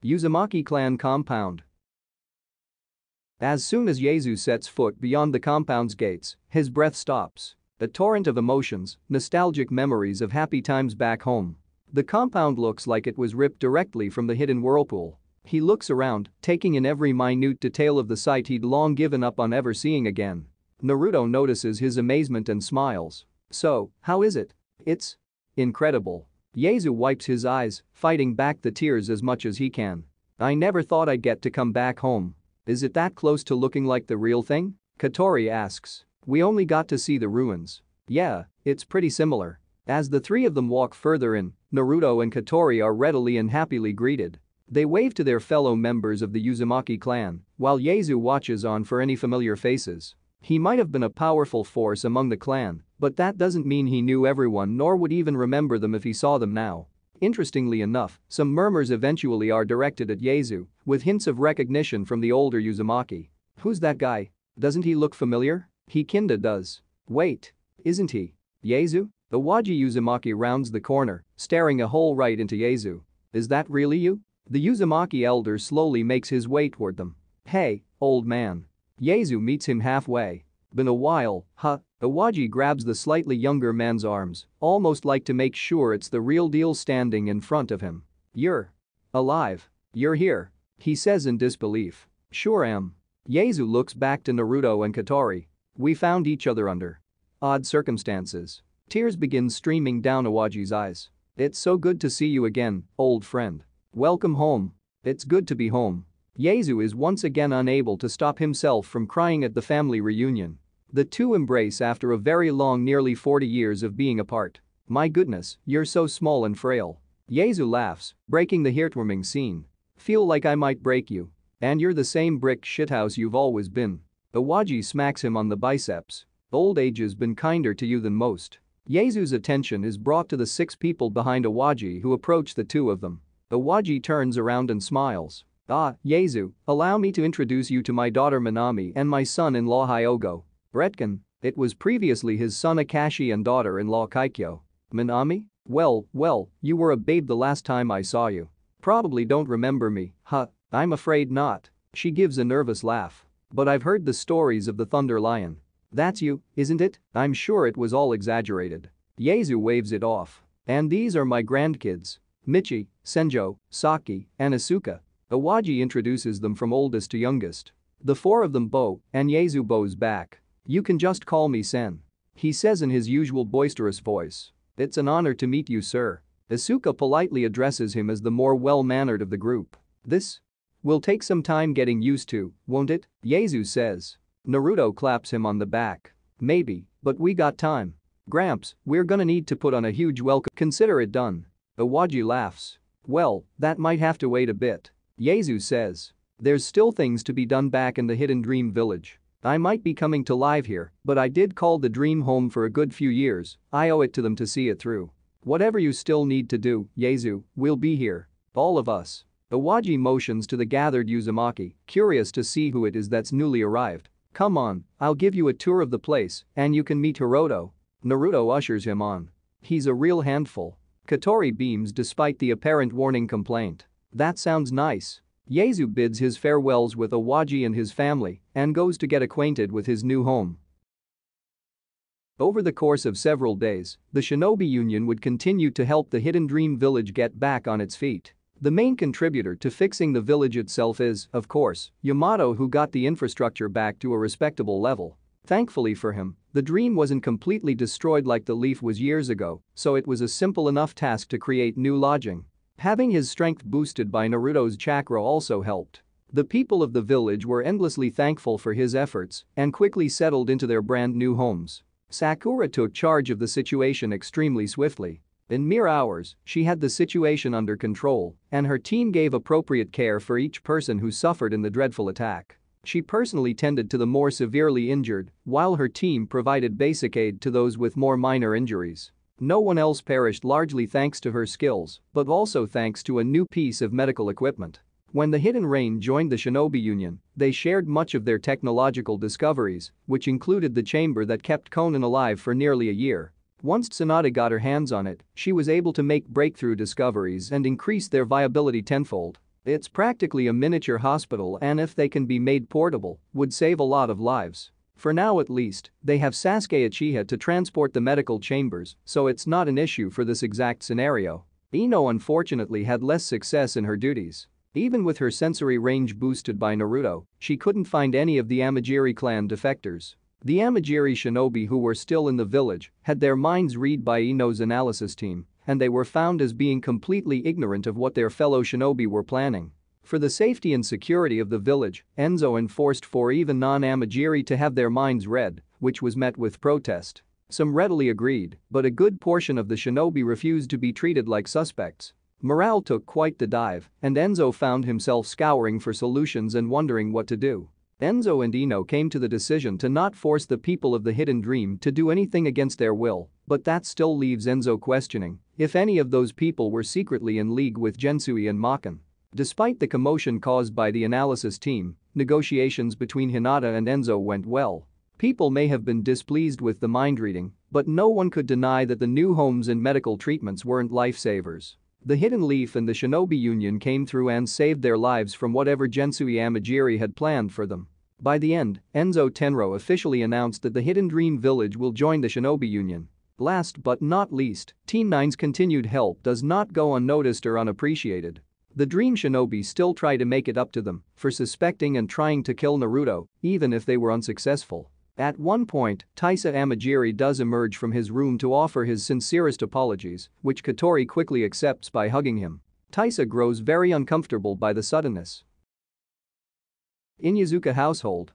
[SPEAKER 1] Uzumaki clan compound. As soon as Yasu sets foot beyond the compound's gates, his breath stops. A torrent of emotions, nostalgic memories of happy times back home. The compound looks like it was ripped directly from the hidden whirlpool. He looks around, taking in every minute detail of the site he'd long given up on ever seeing again. Naruto notices his amazement and smiles. So, how is it? It's incredible. Yasu wipes his eyes, fighting back the tears as much as he can. I never thought I'd get to come back home. Is it that close to looking like the real thing? Katori asks. We only got to see the ruins. Yeah, it's pretty similar. As the 3 of them walk further in, Naruto and Katori are readily and happily greeted. They wave to their fellow members of the Uzumaki clan, while Yasu watches on for any familiar faces. He might have been a powerful force among the clan, but that doesn't mean he knew everyone nor would even remember them if he saw them now. Interestingly enough, some murmurs eventually are directed at Yasu, with hints of recognition from the older Uzumaki. Who's that guy? Doesn't he look familiar? He kinda does. Wait. Isn't he? Yasu? Iwaji Uzumaki rounds the corner, staring a hole right into Yasu. Is that really you? The Uzumaki elder slowly makes his way toward them. Hey, old man. Yasu meets him halfway. Been a while, huh? Iwaji grabs the slightly younger man's arms, almost like to make sure it's the real deal standing in front of him. You're alive. You're here. He says in disbelief. Sure am. Yasu looks back to Naruto and Katori. We found each other under odd circumstances. Tears begin streaming down Iwaji's eyes. It's so good to see you again, old friend. Welcome home. It's good to be home. Yasu is once again unable to stop himself from crying at the family reunion. The two embrace after a very long nearly 40 years of being apart. My goodness, you're so small and frail. Yasu laughs, breaking the heartwarming scene. Feel like I might break you. And you're the same brick shithouse you've always been. Awaji smacks him on the biceps. Old age has been kinder to you than most. Yasu's attention is brought to the 6 people behind Awaji who approach the 2 of them. Awaji turns around and smiles. Ah, Yasu, allow me to introduce you to my daughter Minami and my son-in-law Hyogo. Retkin, it was previously his son Akashi and daughter-in-law Kaikyo. Minami? Well, you were a babe the last time I saw you. Probably don't remember me, huh? I'm afraid not. She gives a nervous laugh. But I've heard the stories of the Thunder Lion. That's you, isn't it? I'm sure it was all exaggerated. Yasu waves it off. And these are my grandkids. Michi, Senjo, Saki, and Asuka. Awaji introduces them from oldest to youngest. The 4 of them bow, and Yasu bows back. You can just call me Sen. He says in his usual boisterous voice. It's an honor to meet you, sir. Asuka politely addresses him as the more well-mannered of the group. This will take some time getting used to, won't it? Yasu says. Naruto claps him on the back. Maybe, but we got time. Gramps, we're gonna need to put on a huge welcome. Consider it done. Awaji laughs. Well, that might have to wait a bit. Yasu says. There's still things to be done back in the Hidden Dream Village. I might be coming to live here, but I did call the dream home for a good few years. I owe it to them to see it through. Whatever you still need to do, Yasu, we'll be here. All of us. Awaji motions to the gathered Uzumaki, curious to see who it is that's newly arrived. Come on, I'll give you a tour of the place, and you can meet Hiroto. Naruto ushers him on. He's a real handful. Katori beams despite the apparent warning complaint. That sounds nice. Yasu bids his farewells with Awaji and his family and goes to get acquainted with his new home. Over the course of several days, the Shinobi Union would continue to help the Hidden Dream Village get back on its feet. The main contributor to fixing the village itself is, of course, Yamato, who got the infrastructure back to a respectable level. Thankfully for him, the dream wasn't completely destroyed like the leaf was years ago, so it was a simple enough task to create new lodging. Having his strength boosted by Naruto's chakra also helped. The people of the village were endlessly thankful for his efforts and quickly settled into their brand new homes. Sakura took charge of the situation extremely swiftly. In mere hours, she had the situation under control, and her team gave appropriate care for each person who suffered in the dreadful attack. She personally tended to the more severely injured, while her team provided basic aid to those with more minor injuries. No one else perished, largely thanks to her skills, but also thanks to a new piece of medical equipment. When the Hidden Rain joined the Shinobi Union, they shared much of their technological discoveries, which included the chamber that kept Conan alive for nearly a year. Once Tsunade got her hands on it, she was able to make breakthrough discoveries and increase their viability tenfold. It's practically a miniature hospital, and if they can be made portable, would save a lot of lives. For now at least, they have Sasuke Uchiha to transport the medical chambers, so it's not an issue for this exact scenario. Ino unfortunately had less success in her duties. Even with her sensory range boosted by Naruto, she couldn't find any of the Amagiri clan defectors. The Amagiri shinobi who were still in the village had their minds read by Ino's analysis team, and they were found as being completely ignorant of what their fellow shinobi were planning. For the safety and security of the village, Enzo enforced for even non-Amagiri to have their minds read, which was met with protest. Some readily agreed, but a good portion of the shinobi refused to be treated like suspects. Morale took quite the dive, and Enzo found himself scouring for solutions and wondering what to do. Enzo and Ino came to the decision to not force the people of the Hidden Dream to do anything against their will, but that still leaves Enzo questioning if any of those people were secretly in league with Gensui and Makan. Despite the commotion caused by the analysis team, negotiations between Hinata and Enzo went well. People may have been displeased with the mind reading, but no one could deny that the new homes and medical treatments weren't lifesavers. The Hidden Leaf and the Shinobi Union came through and saved their lives from whatever Gensui Amagiri had planned for them. By the end, Enzo Tenro officially announced that the Hidden Dream Village will join the Shinobi Union. Last but not least, Team 9's continued help does not go unnoticed or unappreciated. The Dream Shinobi still try to make it up to them for suspecting and trying to kill Naruto, even if they were unsuccessful. At one point, Taisa Amagiri does emerge from his room to offer his sincerest apologies, which Katori quickly accepts by hugging him. Taisa grows very uncomfortable by the suddenness. Inuzuka household.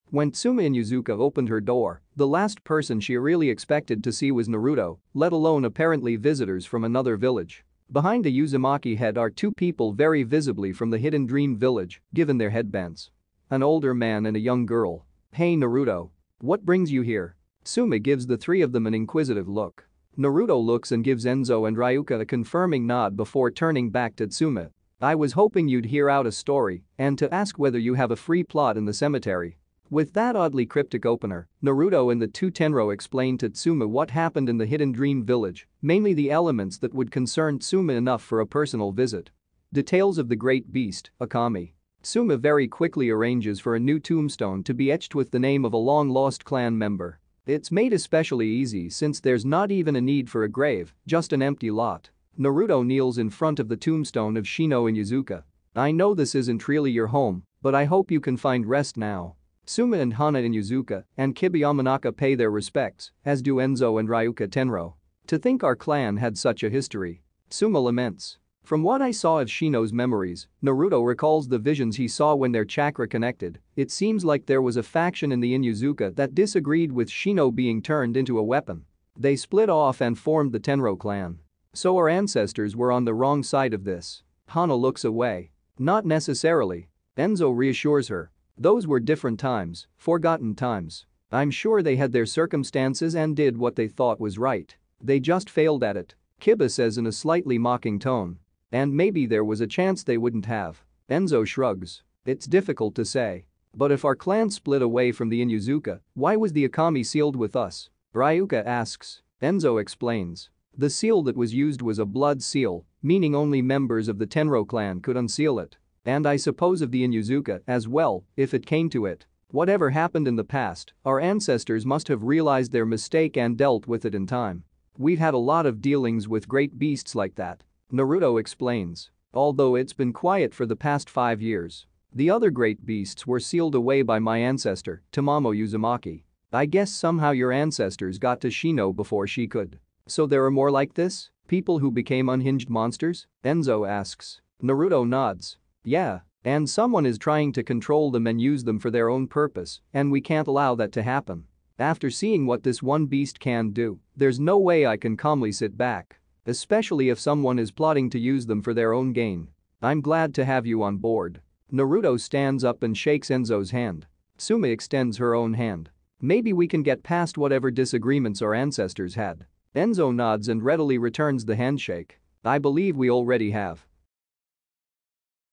[SPEAKER 1] When Tsuma Inuzuka opened her door, the last person she really expected to see was Naruto, let alone apparently visitors from another village. Behind the Uzumaki head are two people very visibly from the Hidden Dream village, given their headbands. An older man and a young girl. "Hey Naruto. What brings you here?" Tsuma gives the three of them an inquisitive look. Naruto looks and gives Enzo and Ryuka a confirming nod before turning back to Tsuma. "I was hoping you'd hear out a story and to ask whether you have a free plot in the cemetery." With that oddly cryptic opener, Naruto and the two Tenro explain to Tsuma what happened in the Hidden Dream village, mainly the elements that would concern Tsuma enough for a personal visit. Details of the great beast, Okami. Tsuma very quickly arranges for a new tombstone to be etched with the name of a long-lost clan member. It's made especially easy since there's not even a need for a grave, just an empty lot. Naruto kneels in front of the tombstone of Shino Inuzuka. "I know this isn't really your home, but I hope you can find rest now." Tsuma and Hana Inuzuka and Kiba Yamanaka pay their respects, as do Enzo and Ryuka Tenro. "To think our clan had such a history." Tsuma laments. From what I saw of Shino's memories, Naruto recalls the visions he saw when their chakra connected. It seems like there was a faction in the Inuzuka that disagreed with Shino being turned into a weapon. They split off and formed the Tenro clan. So our ancestors were on the wrong side of this. Hana looks away. "Not necessarily." Enzo reassures her. "Those were different times, forgotten times. I'm sure they had their circumstances and did what they thought was right. They just failed at it," Kiba says in a slightly mocking tone. "And maybe there was a chance they wouldn't have." Enzo shrugs. "It's difficult to say. But if our clan split away from the Inuzuka, why was the Okami sealed with us?" Ryuka asks. Enzo explains. "The seal that was used was a blood seal, meaning only members of the Tenro clan could unseal it. And I suppose of the Inuzuka as well, if it came to it. Whatever happened in the past, our ancestors must have realized their mistake and dealt with it in time. We've had a lot of dealings with great beasts like that," Naruto explains. "Although it's been quiet for the past 5 years. The other great beasts were sealed away by my ancestor, Tamamo Uzumaki. I guess somehow your ancestors got to Shino before she could. So there are more like this? People who became unhinged monsters?" Enzo asks. Naruto nods. "Yeah. And someone is trying to control them and use them for their own purpose, and we can't allow that to happen. After seeing what this one beast can do, there's no way I can calmly sit back. Especially if someone is plotting to use them for their own gain. I'm glad to have you on board." Naruto stands up and shakes Enzo's hand. Tsuma extends her own hand. "Maybe we can get past whatever disagreements our ancestors had." Enzo nods and readily returns the handshake. "I believe we already have."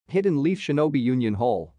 [SPEAKER 1] Hidden Leaf Shinobi Union Hall.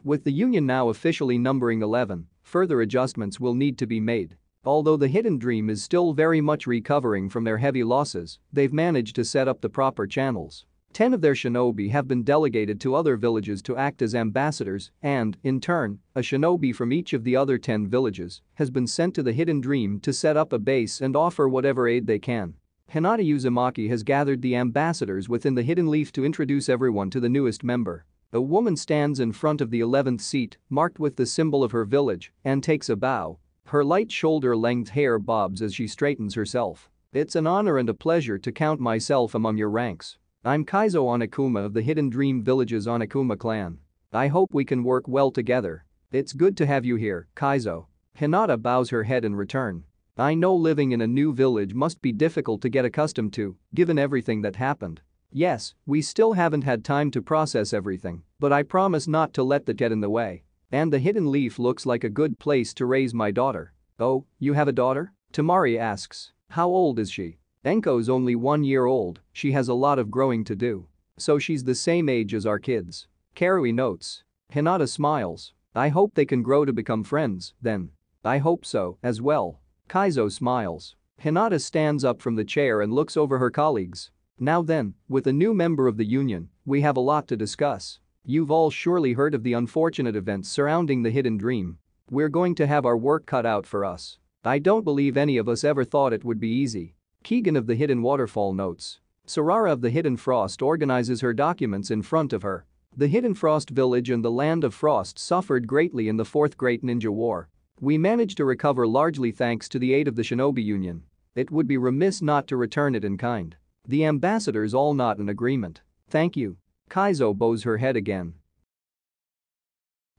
[SPEAKER 1] With the union now officially numbering 11, further adjustments will need to be made. Although the Hidden Dream is still very much recovering from their heavy losses, they've managed to set up the proper channels. 10 of their shinobi have been delegated to other villages to act as ambassadors and, in turn, a shinobi from each of the other 10 villages has been sent to the Hidden Dream to set up a base and offer whatever aid they can. Hinata Uzumaki has gathered the ambassadors within the Hidden Leaf to introduce everyone to the newest member. A woman stands in front of the 11th seat, marked with the symbol of her village, and takes a bow. Her light shoulder-length hair bobs as she straightens herself. "It's an honor and a pleasure to count myself among your ranks. I'm Kaizo Onakuma of the Hidden Dream Village's Onakuma clan. I hope we can work well together. It's good to have you here, Kaizo." Hinata bows her head in return. "I know living in a new village must be difficult to get accustomed to, given everything that happened. Yes, we still haven't had time to process everything, but I promise not to let that get in the way. And the Hidden Leaf looks like a good place to raise my daughter." "Oh, you have a daughter?" Tamari asks. "How old is she?" "Enko's only 1 year old, she has a lot of growing to do. So she's the same age as our kids." Karui notes. Hinata smiles. "I hope they can grow to become friends, then." "I hope so, as well." Kaizo smiles. Hinata stands up from the chair and looks over her colleagues. "Now then, with a new member of the union, we have a lot to discuss. You've all surely heard of the unfortunate events surrounding the Hidden Dream. We're going to have our work cut out for us. I don't believe any of us ever thought it would be easy." Keegan of the Hidden Waterfall notes. Sarara of the Hidden Frost organizes her documents in front of her. The Hidden Frost Village and the Land of Frost suffered greatly in the Fourth Great Ninja War. We managed to recover largely thanks to the aid of the Shinobi Union. It would be remiss not to return it in kind. The ambassadors all nod in agreement. Thank you. Kaizo bows her head again.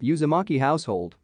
[SPEAKER 1] Uzumaki household.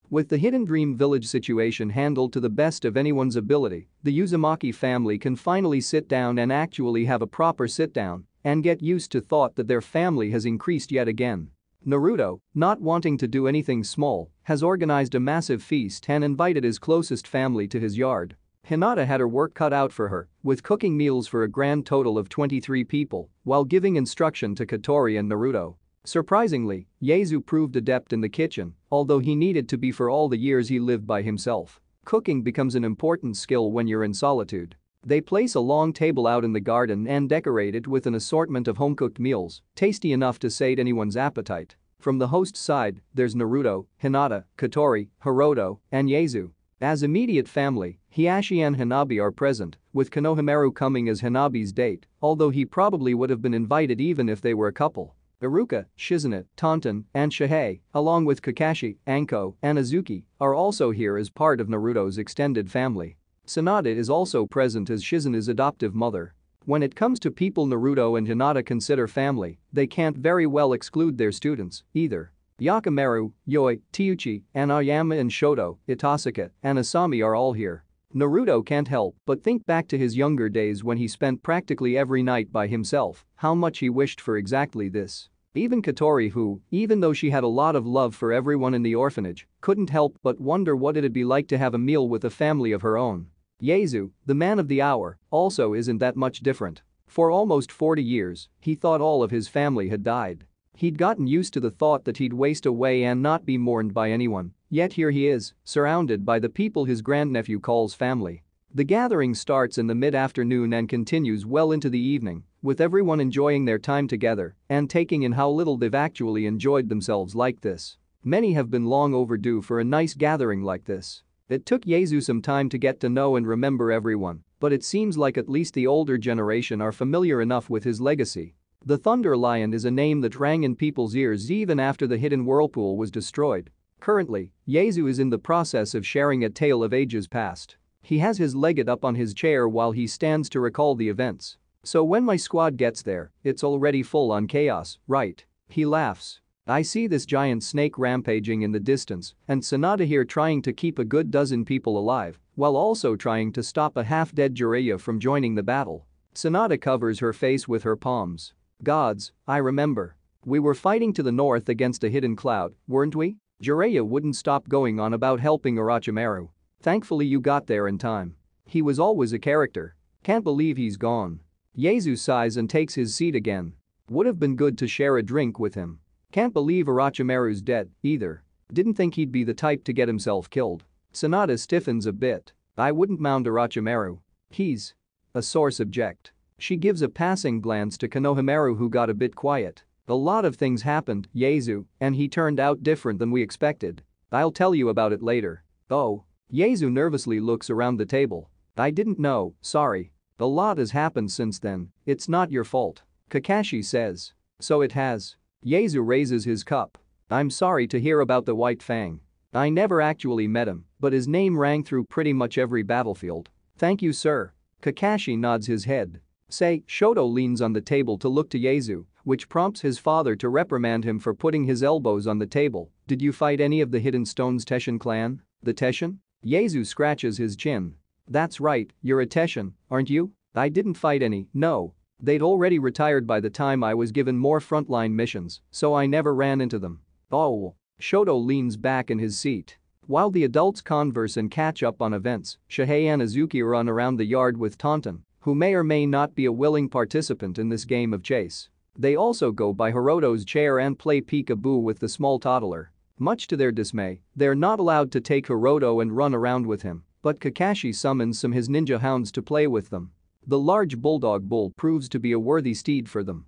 [SPEAKER 1] With the Hidden Dream Village situation handled to the best of anyone's ability, the Uzumaki family can finally sit down and actually have a proper sit-down and get used to thought that their family has increased yet again. Naruto, not wanting to do anything small, has organized a massive feast and invited his closest family to his yard. Hinata had her work cut out for her, with cooking meals for a grand total of 23 people, while giving instruction to Katori and Naruto. Surprisingly, Yaezu proved adept in the kitchen, although he needed to be for all the years he lived by himself. Cooking becomes an important skill when you're in solitude. They place a long table out in the garden and decorate it with an assortment of home-cooked meals, tasty enough to sate anyone's appetite. From the host's side, there's Naruto, Hinata, Katori, Hiroto, and Yaezu. As immediate family, Hiashi and Hanabi are present, with Konohamaru coming as Hanabi's date, although he probably would have been invited even if they were a couple. Iruka, Shizune, Tonton, and Shihei, along with Kakashi, Anko, and Azuki, are also here as part of Naruto's extended family. Sanada is also present as Shizune's adoptive mother. When it comes to people Naruto and Hinata consider family, they can't very well exclude their students, either. Yakimaru, Yoi, Teuchi, and Aoyama and Shoto, Itasaka, and Asami are all here. Naruto can't help but think back to his younger days when he spent practically every night by himself, how much he wished for exactly this. Even Katori, who, even though she had a lot of love for everyone in the orphanage, couldn't help but wonder what it'd be like to have a meal with a family of her own. Yaezu, the man of the hour, also isn't that much different. For almost 40 years, he thought all of his family had died. He'd gotten used to the thought that he'd waste away and not be mourned by anyone, yet here he is, surrounded by the people his grandnephew calls family. The gathering starts in the mid-afternoon and continues well into the evening, with everyone enjoying their time together and taking in how little they've actually enjoyed themselves like this. Many have been long overdue for a nice gathering like this. It took Yaezu some time to get to know and remember everyone, but it seems like at least the older generation are familiar enough with his legacy. The Thunder Lion is a name that rang in people's ears even after the hidden whirlpool was destroyed. Currently, Yaezu is in the process of sharing a tale of ages past. He has his legate up on his chair while he stands to recall the events. So when my squad gets there, it's already full on chaos, right? He laughs. I see this giant snake rampaging in the distance and Sanada here trying to keep a good dozen people alive while also trying to stop a half-dead Jiraiya from joining the battle. Sanada covers her face with her palms. Gods, I remember. We were fighting to the north against a hidden cloud, weren't we? Jiraiya wouldn't stop going on about helping Orochimaru. Thankfully you got there in time. He was always a character. Can't believe he's gone. Yaezu sighs and takes his seat again. Would have been good to share a drink with him. Can't believe Orochimaru's dead, either. Didn't think he'd be the type to get himself killed. Sanada stiffens a bit. I wouldn't mount Orochimaru. He's a sore subject. She gives a passing glance to Konohamaru who got a bit quiet. A lot of things happened, Yaezu, and he turned out different than we expected. I'll tell you about it later. Oh. Yaezu nervously looks around the table. I didn't know, sorry. A lot has happened since then, it's not your fault. Kakashi says. So it has. Yaezu raises his cup. I'm sorry to hear about the White Fang. I never actually met him, but his name rang through pretty much every battlefield. Thank you, sir. Kakashi nods his head. Say, Shoto leans on the table to look to Yaezu, which prompts his father to reprimand him for putting his elbows on the table. Did you fight any of the Hidden Stones Teshin clan? The Teshin? Yaezu scratches his chin. That's right, you're a Teshin, aren't you? I didn't fight any, no. They'd already retired by the time I was given more frontline missions, so I never ran into them. Oh. Shoto leans back in his seat. While the adults converse and catch up on events, Shihei and Azuki run around the yard with Tonton, who may or may not be a willing participant in this game of chase. They also go by Hiroto's chair and play peek-a-boo with the small toddler. Much to their dismay, they're not allowed to take Hiroto and run around with him, but Kakashi summons some his ninja hounds to play with them. The large bulldog bull proves to be a worthy steed for them.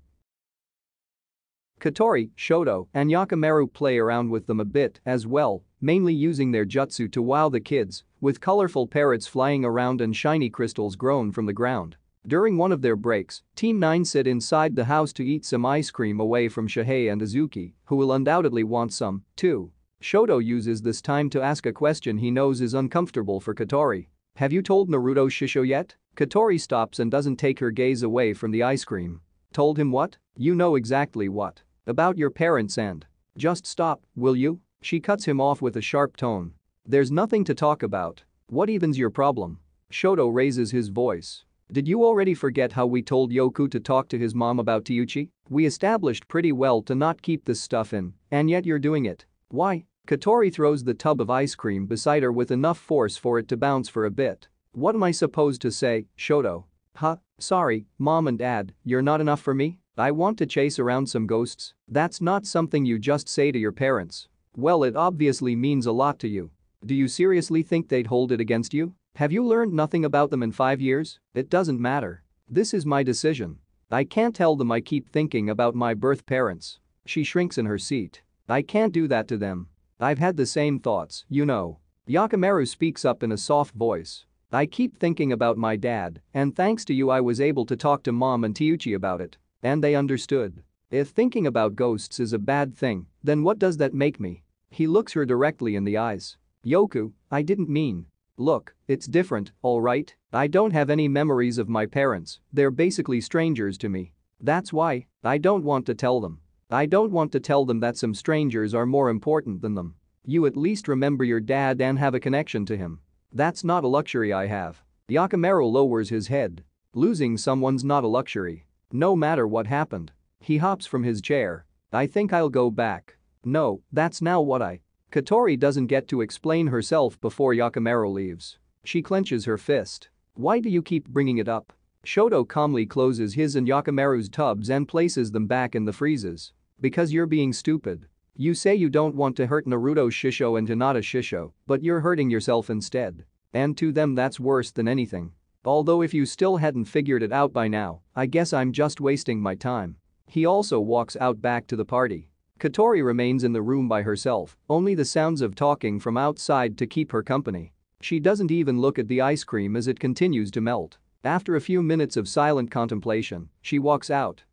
[SPEAKER 1] Katori, Shoto, and Yakimaru play around with them a bit as well, mainly using their jutsu to wow the kids, with colorful parrots flying around and shiny crystals grown from the ground. During one of their breaks, Team 9 sit inside the house to eat some ice cream away from Shihei and Azuki, who will undoubtedly want some, too. Shoto uses this time to ask a question he knows is uncomfortable for Katori. Have you told Naruto Shisho yet? Katori stops and doesn't take her gaze away from the ice cream. Told him what? You know exactly what. About your parents and. Just stop, will you? She cuts him off with a sharp tone. There's nothing to talk about. What even's your problem? Shoto raises his voice. Did you already forget how we told Yoku to talk to his mom about Teuchi? We established pretty well to not keep this stuff in, and yet you're doing it. Why? Katori throws the tub of ice cream beside her with enough force for it to bounce for a bit. What am I supposed to say, Shoto? Huh? Sorry, Mom and Dad, you're not enough for me? I want to chase around some ghosts. That's not something you just say to your parents. Well, it obviously means a lot to you. Do you seriously think they'd hold it against you? Have you learned nothing about them in 5 years? It doesn't matter. This is my decision. I can't tell them I keep thinking about my birth parents. She shrinks in her seat. I can't do that to them. I've had the same thoughts, you know. Yakimaru speaks up in a soft voice. I keep thinking about my dad, and thanks to you I was able to talk to Mom and Teuchi about it. And they understood. If thinking about ghosts is a bad thing, then what does that make me? He looks her directly in the eyes. Yoku, I didn't mean. Look, it's different, alright? I don't have any memories of my parents, they're basically strangers to me. That's why, I don't want to tell them. I don't want to tell them that some strangers are more important than them. You at least remember your dad and have a connection to him. That's not a luxury I have. Yakimaru lowers his head. Losing someone's not a luxury. No matter what happened. He hops from his chair. I think I'll go back. No, that's now what I. Katori doesn't get to explain herself before Yakimaru leaves. She clenches her fist. Why do you keep bringing it up? Shoto calmly closes his and Yakimaru's tubs and places them back in the freezes. Because you're being stupid. You say you don't want to hurt Naruto Shisho and Hinata Shisho, but you're hurting yourself instead. And to them that's worse than anything. Although if you still hadn't figured it out by now, I guess I'm just wasting my time. He also walks out back to the party. Katori remains in the room by herself, only the sounds of talking from outside to keep her company. She doesn't even look at the ice cream as it continues to melt. After a few minutes of silent contemplation, she walks out.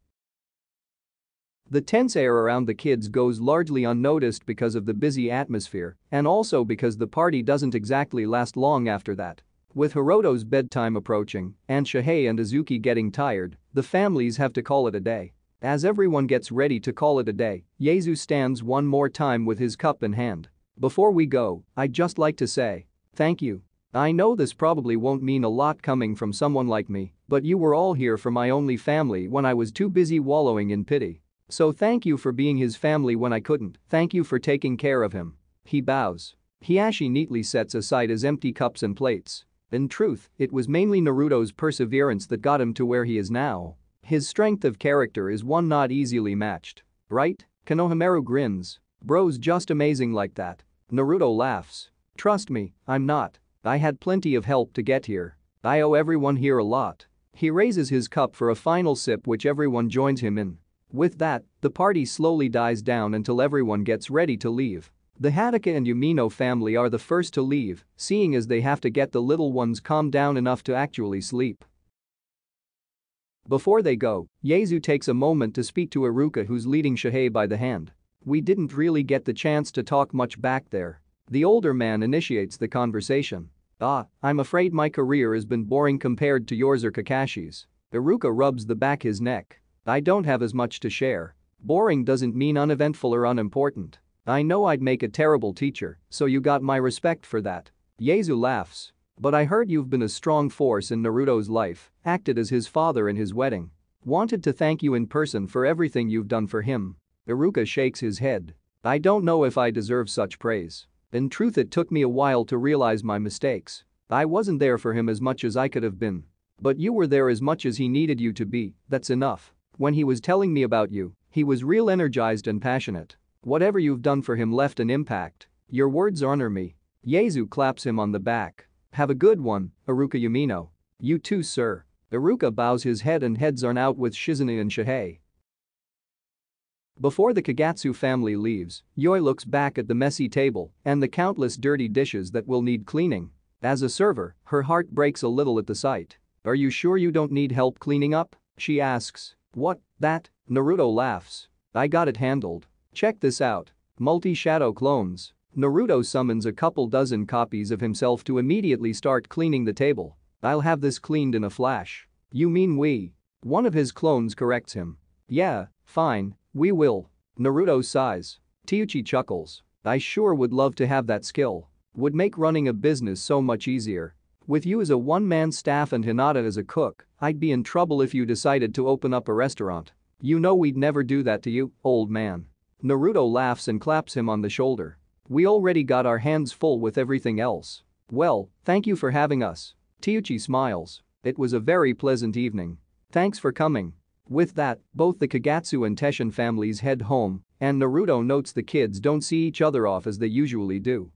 [SPEAKER 1] The tense air around the kids goes largely unnoticed because of the busy atmosphere and also because the party doesn't exactly last long after that. With Hiroto's bedtime approaching and Shihei and Azuki getting tired, the families have to call it a day. As everyone gets ready to call it a day, Yaesu stands one more time with his cup in hand. Before we go, I'd just like to say, thank you. I know this probably won't mean a lot coming from someone like me, but you were all here for my only family when I was too busy wallowing in pity. So thank you for being his family when I couldn't, thank you for taking care of him. He bows. Hiashi neatly sets aside his empty cups and plates. In truth, it was mainly Naruto's perseverance that got him to where he is now. His strength of character is one not easily matched. Right? Konohamaru grins. Bro's just amazing like that. Naruto laughs. Trust me, I'm not. I had plenty of help to get here. I owe everyone here a lot. He raises his cup for a final sip which everyone joins him in. With that, the party slowly dies down until everyone gets ready to leave. The Hataka and Yumino family are the first to leave, seeing as they have to get the little ones calmed down enough to actually sleep. Before they go, Yaesu takes a moment to speak to Iruka who's leading Shihei by the hand. We didn't really get the chance to talk much back there. The older man initiates the conversation. I'm afraid my career has been boring compared to yours or Kakashi's. Iruka rubs the back his neck. I don't have as much to share. Boring doesn't mean uneventful or unimportant. I know I'd make a terrible teacher, so you got my respect for that. Yaesu laughs. But I heard you've been a strong force in Naruto's life, acted as his father in his wedding. Wanted to thank you in person for everything you've done for him. Iruka shakes his head. I don't know if I deserve such praise. In truth, it took me a while to realize my mistakes. I wasn't there for him as much as I could have been. But you were there as much as he needed you to be, that's enough. When he was telling me about you, he was real energized and passionate. Whatever you've done for him left an impact. Your words honor me. Yaesu claps him on the back. Have a good one, Iruka Yumino. You too, sir. Iruka bows his head and heads on out with Shizune and Shihei. Before the Kagatsu family leaves, Yoi looks back at the messy table and the countless dirty dishes that will need cleaning. As a server, her heart breaks a little at the sight. Are you sure you don't need help cleaning up? She asks. What, that? Naruto laughs. I got it handled. Check this out. Multi-shadow clones. Naruto summons a couple dozen copies of himself to immediately start cleaning the table. I'll have this cleaned in a flash. You mean we? One of his clones corrects him. Yeah, fine, we will. Naruto sighs. Teuchi chuckles. I sure would love to have that skill. Would make running a business so much easier. With you as a one-man staff and Hinata as a cook, I'd be in trouble if you decided to open up a restaurant. You know we'd never do that to you, old man. Naruto laughs and claps him on the shoulder. We already got our hands full with everything else. Well, thank you for having us. Teuchi smiles. It was a very pleasant evening. Thanks for coming. With that, both the Kagatsu and Teshin families head home, and Naruto notes the kids don't see each other off as they usually do.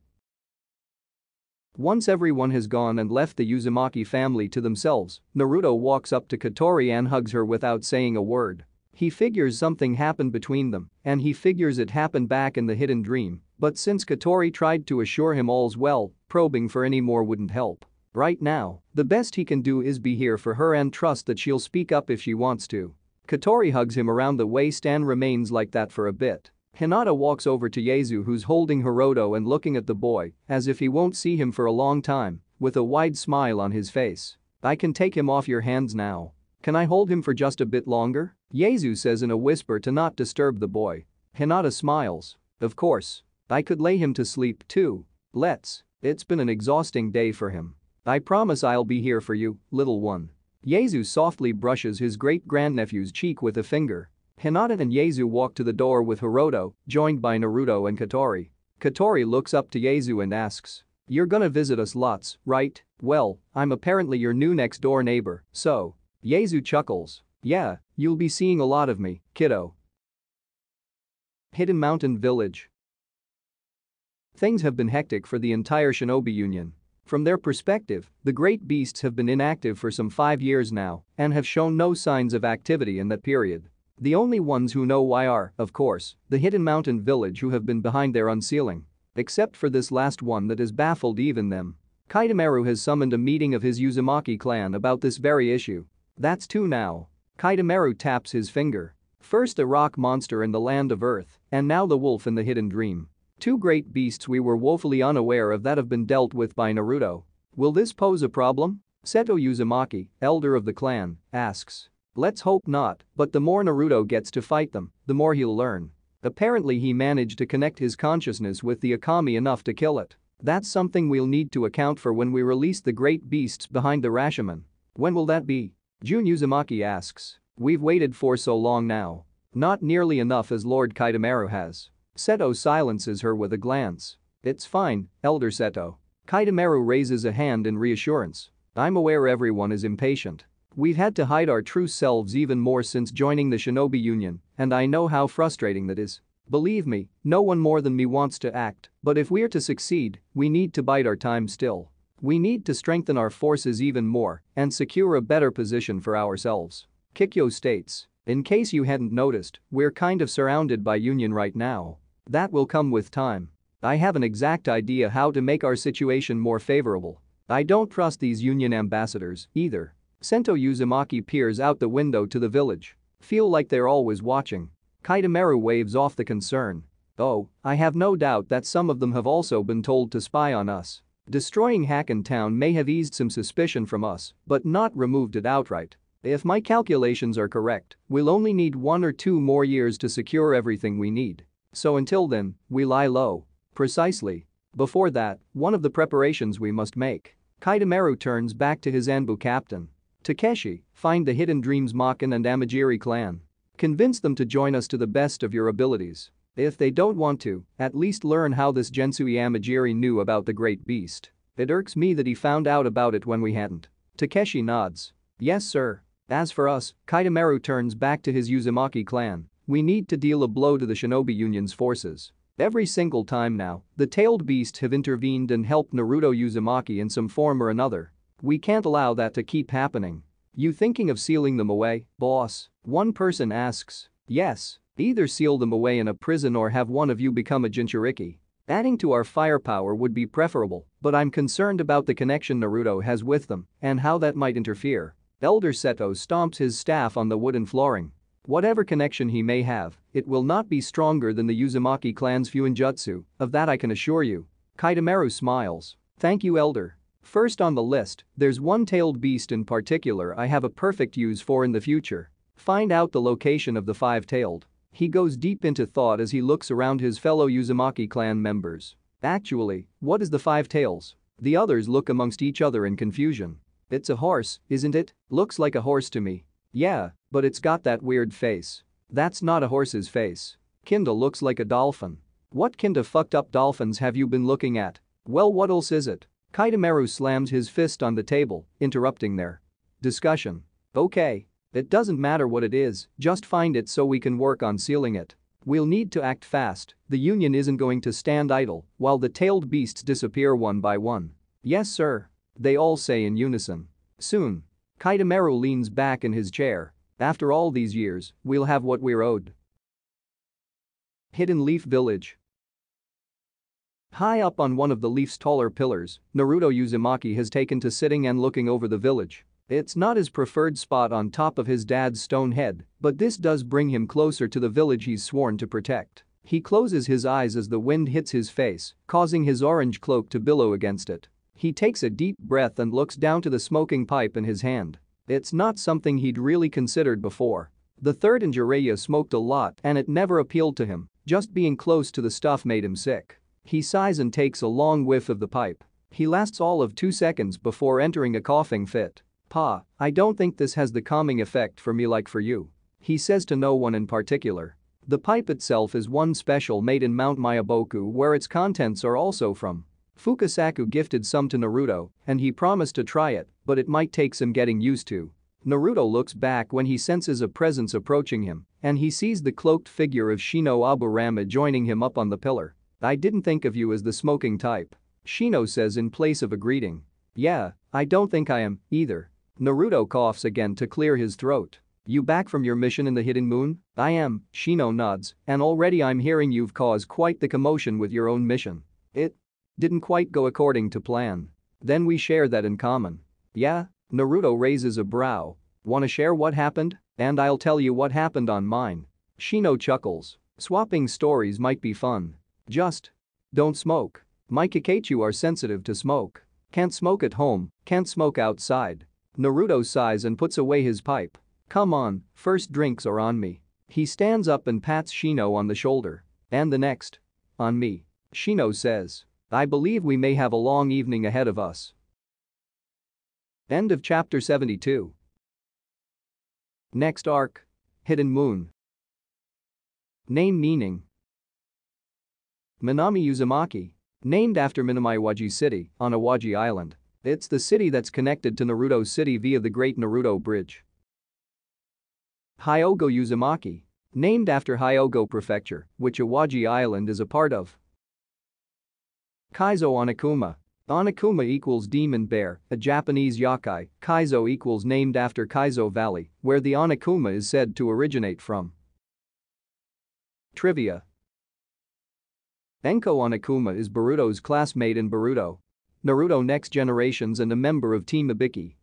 [SPEAKER 1] Once everyone has gone and left the Uzumaki family to themselves, Naruto walks up to Katori and hugs her without saying a word. He figures something happened between them, and he figures it happened back in the hidden dream, but since Katori tried to assure him all's well, probing for any more wouldn't help. Right now, the best he can do is be here for her and trust that she'll speak up if she wants to. Katori hugs him around the waist and remains like that for a bit. Hinata walks over to Yaezu, who's holding Hiroto and looking at the boy as if he won't see him for a long time, with a wide smile on his face. I can take him off your hands now. Can I hold him for just a bit longer? Yaezu says in a whisper to not disturb the boy. Hinata smiles. Of course. I could lay him to sleep too. Let's. It's been an exhausting day for him. I promise I'll be here for you, little one. Yaezu softly brushes his great-grandnephew's cheek with a finger. Hinata and Yaezu walk to the door with Hiroto, joined by Naruto and Katori. Katori looks up to Yaezu and asks, "You're gonna visit us lots, right? Well, I'm apparently your new next-door neighbor, so." Yaezu chuckles. "Yeah, you'll be seeing a lot of me, kiddo." Hidden Mountain Village. Things have been hectic for the entire Shinobi Union. From their perspective, the great beasts have been inactive for some 5 years now and have shown no signs of activity in that period. The only ones who know why are, of course, the Hidden Mountain Village, who have been behind their unsealing. Except for this last one that has baffled even them. Kaitamaru has summoned a meeting of his Uzumaki clan about this very issue. That's 2 now. Kaitamaru taps his finger. First a rock monster in the land of Earth, and now the wolf in the hidden dream. 2 great beasts we were woefully unaware of that have been dealt with by Naruto. Will this pose a problem? Seto Uzumaki, elder of the clan, asks. Let's hope not, but the more Naruto gets to fight them, the more he'll learn. Apparently he managed to connect his consciousness with the Okami enough to kill it. That's something we'll need to account for when we release the great beasts behind the Rashomon. When will that be? Jun Uzumaki asks. We've waited for so long now. Not nearly enough as Lord Kaitamaru has. Seto silences her with a glance. It's fine, Elder Seto. Kaitamaru raises a hand in reassurance. I'm aware everyone is impatient. We've had to hide our true selves even more since joining the Shinobi Union, and I know how frustrating that is. Believe me, no one more than me wants to act, but if we're to succeed, we need to bide our time still. We need to strengthen our forces even more and secure a better position for ourselves. Kikyo states. In case you hadn't noticed, we're kind of surrounded by Union right now. That will come with time. I have an exact idea how to make our situation more favorable. I don't trust these Union ambassadors either. Sento Uzumaki peers out the window to the village. Feel like they're always watching. Kaitamaru waves off the concern. Oh, I have no doubt that some of them have also been told to spy on us. Destroying Hakken Town may have eased some suspicion from us, but not removed it outright. If my calculations are correct, we'll only need 1 or 2 more years to secure everything we need. So until then, we lie low. Precisely. Before that, one of the preparations we must make. Kaitamaru turns back to his Anbu captain. Takeshi, find the Hidden Dreams Makin and Amajiri clan. Convince them to join us to the best of your abilities. If they don't want to, at least learn how this Gensui Amajiri knew about the great beast. It irks me that he found out about it when we hadn't. Takeshi nods. Yes sir. As for us, Kaitamaru turns back to his Uzumaki clan. We need to deal a blow to the Shinobi Union's forces. Every single time now, the tailed beasts have intervened and helped Naruto Uzumaki in some form or another. We can't allow that to keep happening. You thinking of sealing them away, boss? One person asks. Yes. Either seal them away in a prison or have one of you become a Jinchuriki. Adding to our firepower would be preferable, but I'm concerned about the connection Naruto has with them and how that might interfere. Elder Seto stomps his staff on the wooden flooring. Whatever connection he may have, it will not be stronger than the Uzumaki clan's Fuinjutsu, of that I can assure you. Kaitamaru smiles. Thank you, Elder. First on the list, there's one tailed beast in particular I have a perfect use for in the future. Find out the location of the five-tailed. He goes deep into thought as he looks around his fellow Uzumaki clan members. Actually, what is the five tails? The others look amongst each other in confusion. It's a horse, isn't it? Looks like a horse to me. Yeah, but it's got that weird face. That's not a horse's face. Kinda looks like a dolphin. What kinda fucked up dolphins have you been looking at? Well, what else is it? Kaitamaru slams his fist on the table, interrupting their discussion. Okay. It doesn't matter what it is, just find it so we can work on sealing it. We'll need to act fast, the Union isn't going to stand idle while the tailed beasts disappear one by one. Yes sir. They all say in unison. Soon. Kaitamaru leans back in his chair. After all these years, we'll have what we're owed. Hidden Leaf Village. High up on one of the leaf's taller pillars, Naruto Uzumaki has taken to sitting and looking over the village. It's not his preferred spot on top of his dad's stone head, but this does bring him closer to the village he's sworn to protect. He closes his eyes as the wind hits his face, causing his orange cloak to billow against it. He takes a deep breath and looks down to the smoking pipe in his hand. It's not something he'd really considered before. The third in Jiraiya smoked a lot and it never appealed to him, just being close to the stuff made him sick. He sighs and takes a long whiff of the pipe. He lasts all of 2 seconds before entering a coughing fit. Pa, I don't think this has the calming effect for me like for you. He says to no one in particular. The pipe itself is one special made in Mount Mayaboku where its contents are also from. Fukasaku gifted some to Naruto and he promised to try it, but it might take some getting used to. Naruto looks back when he senses a presence approaching him and he sees the cloaked figure of Shino Aburama joining him up on the pillar. I didn't think of you as the smoking type. Shino says in place of a greeting. Yeah, I don't think I am, either. Naruto coughs again to clear his throat. You back from your mission in the Hidden Moon? I am, Shino nods, and already I'm hearing you've caused quite the commotion with your own mission. It didn't quite go according to plan. Then we share that in common. Yeah? Naruto raises a brow. Wanna share what happened? And I'll tell you what happened on mine. Shino chuckles. Swapping stories might be fun. Just don't smoke. My Kakachu are sensitive to smoke. Can't smoke at home, can't smoke outside. Naruto sighs and puts away his pipe. Come on, first drinks are on me. He stands up and pats Shino on the shoulder. And the next? On me. Shino says. I believe we may have a long evening ahead of us. End of chapter 72. Next arc. Hidden Moon. Name meaning. Minami Uzumaki. Named after Minamiwaji City on Awaji Island. It's the city that's connected to Naruto City via the Great Naruto Bridge. Hyogo Uzumaki. Named after Hyogo Prefecture, which Awaji Island is a part of. Kaizo Onokuma. Onokuma equals Demon Bear, a Japanese yokai. Kaizo equals named after Kaizo Valley, where the Onokuma is said to originate from. Trivia. Enko Onokuma is Boruto's classmate in Boruto. Naruto Next Generations and a member of Team Ibiki.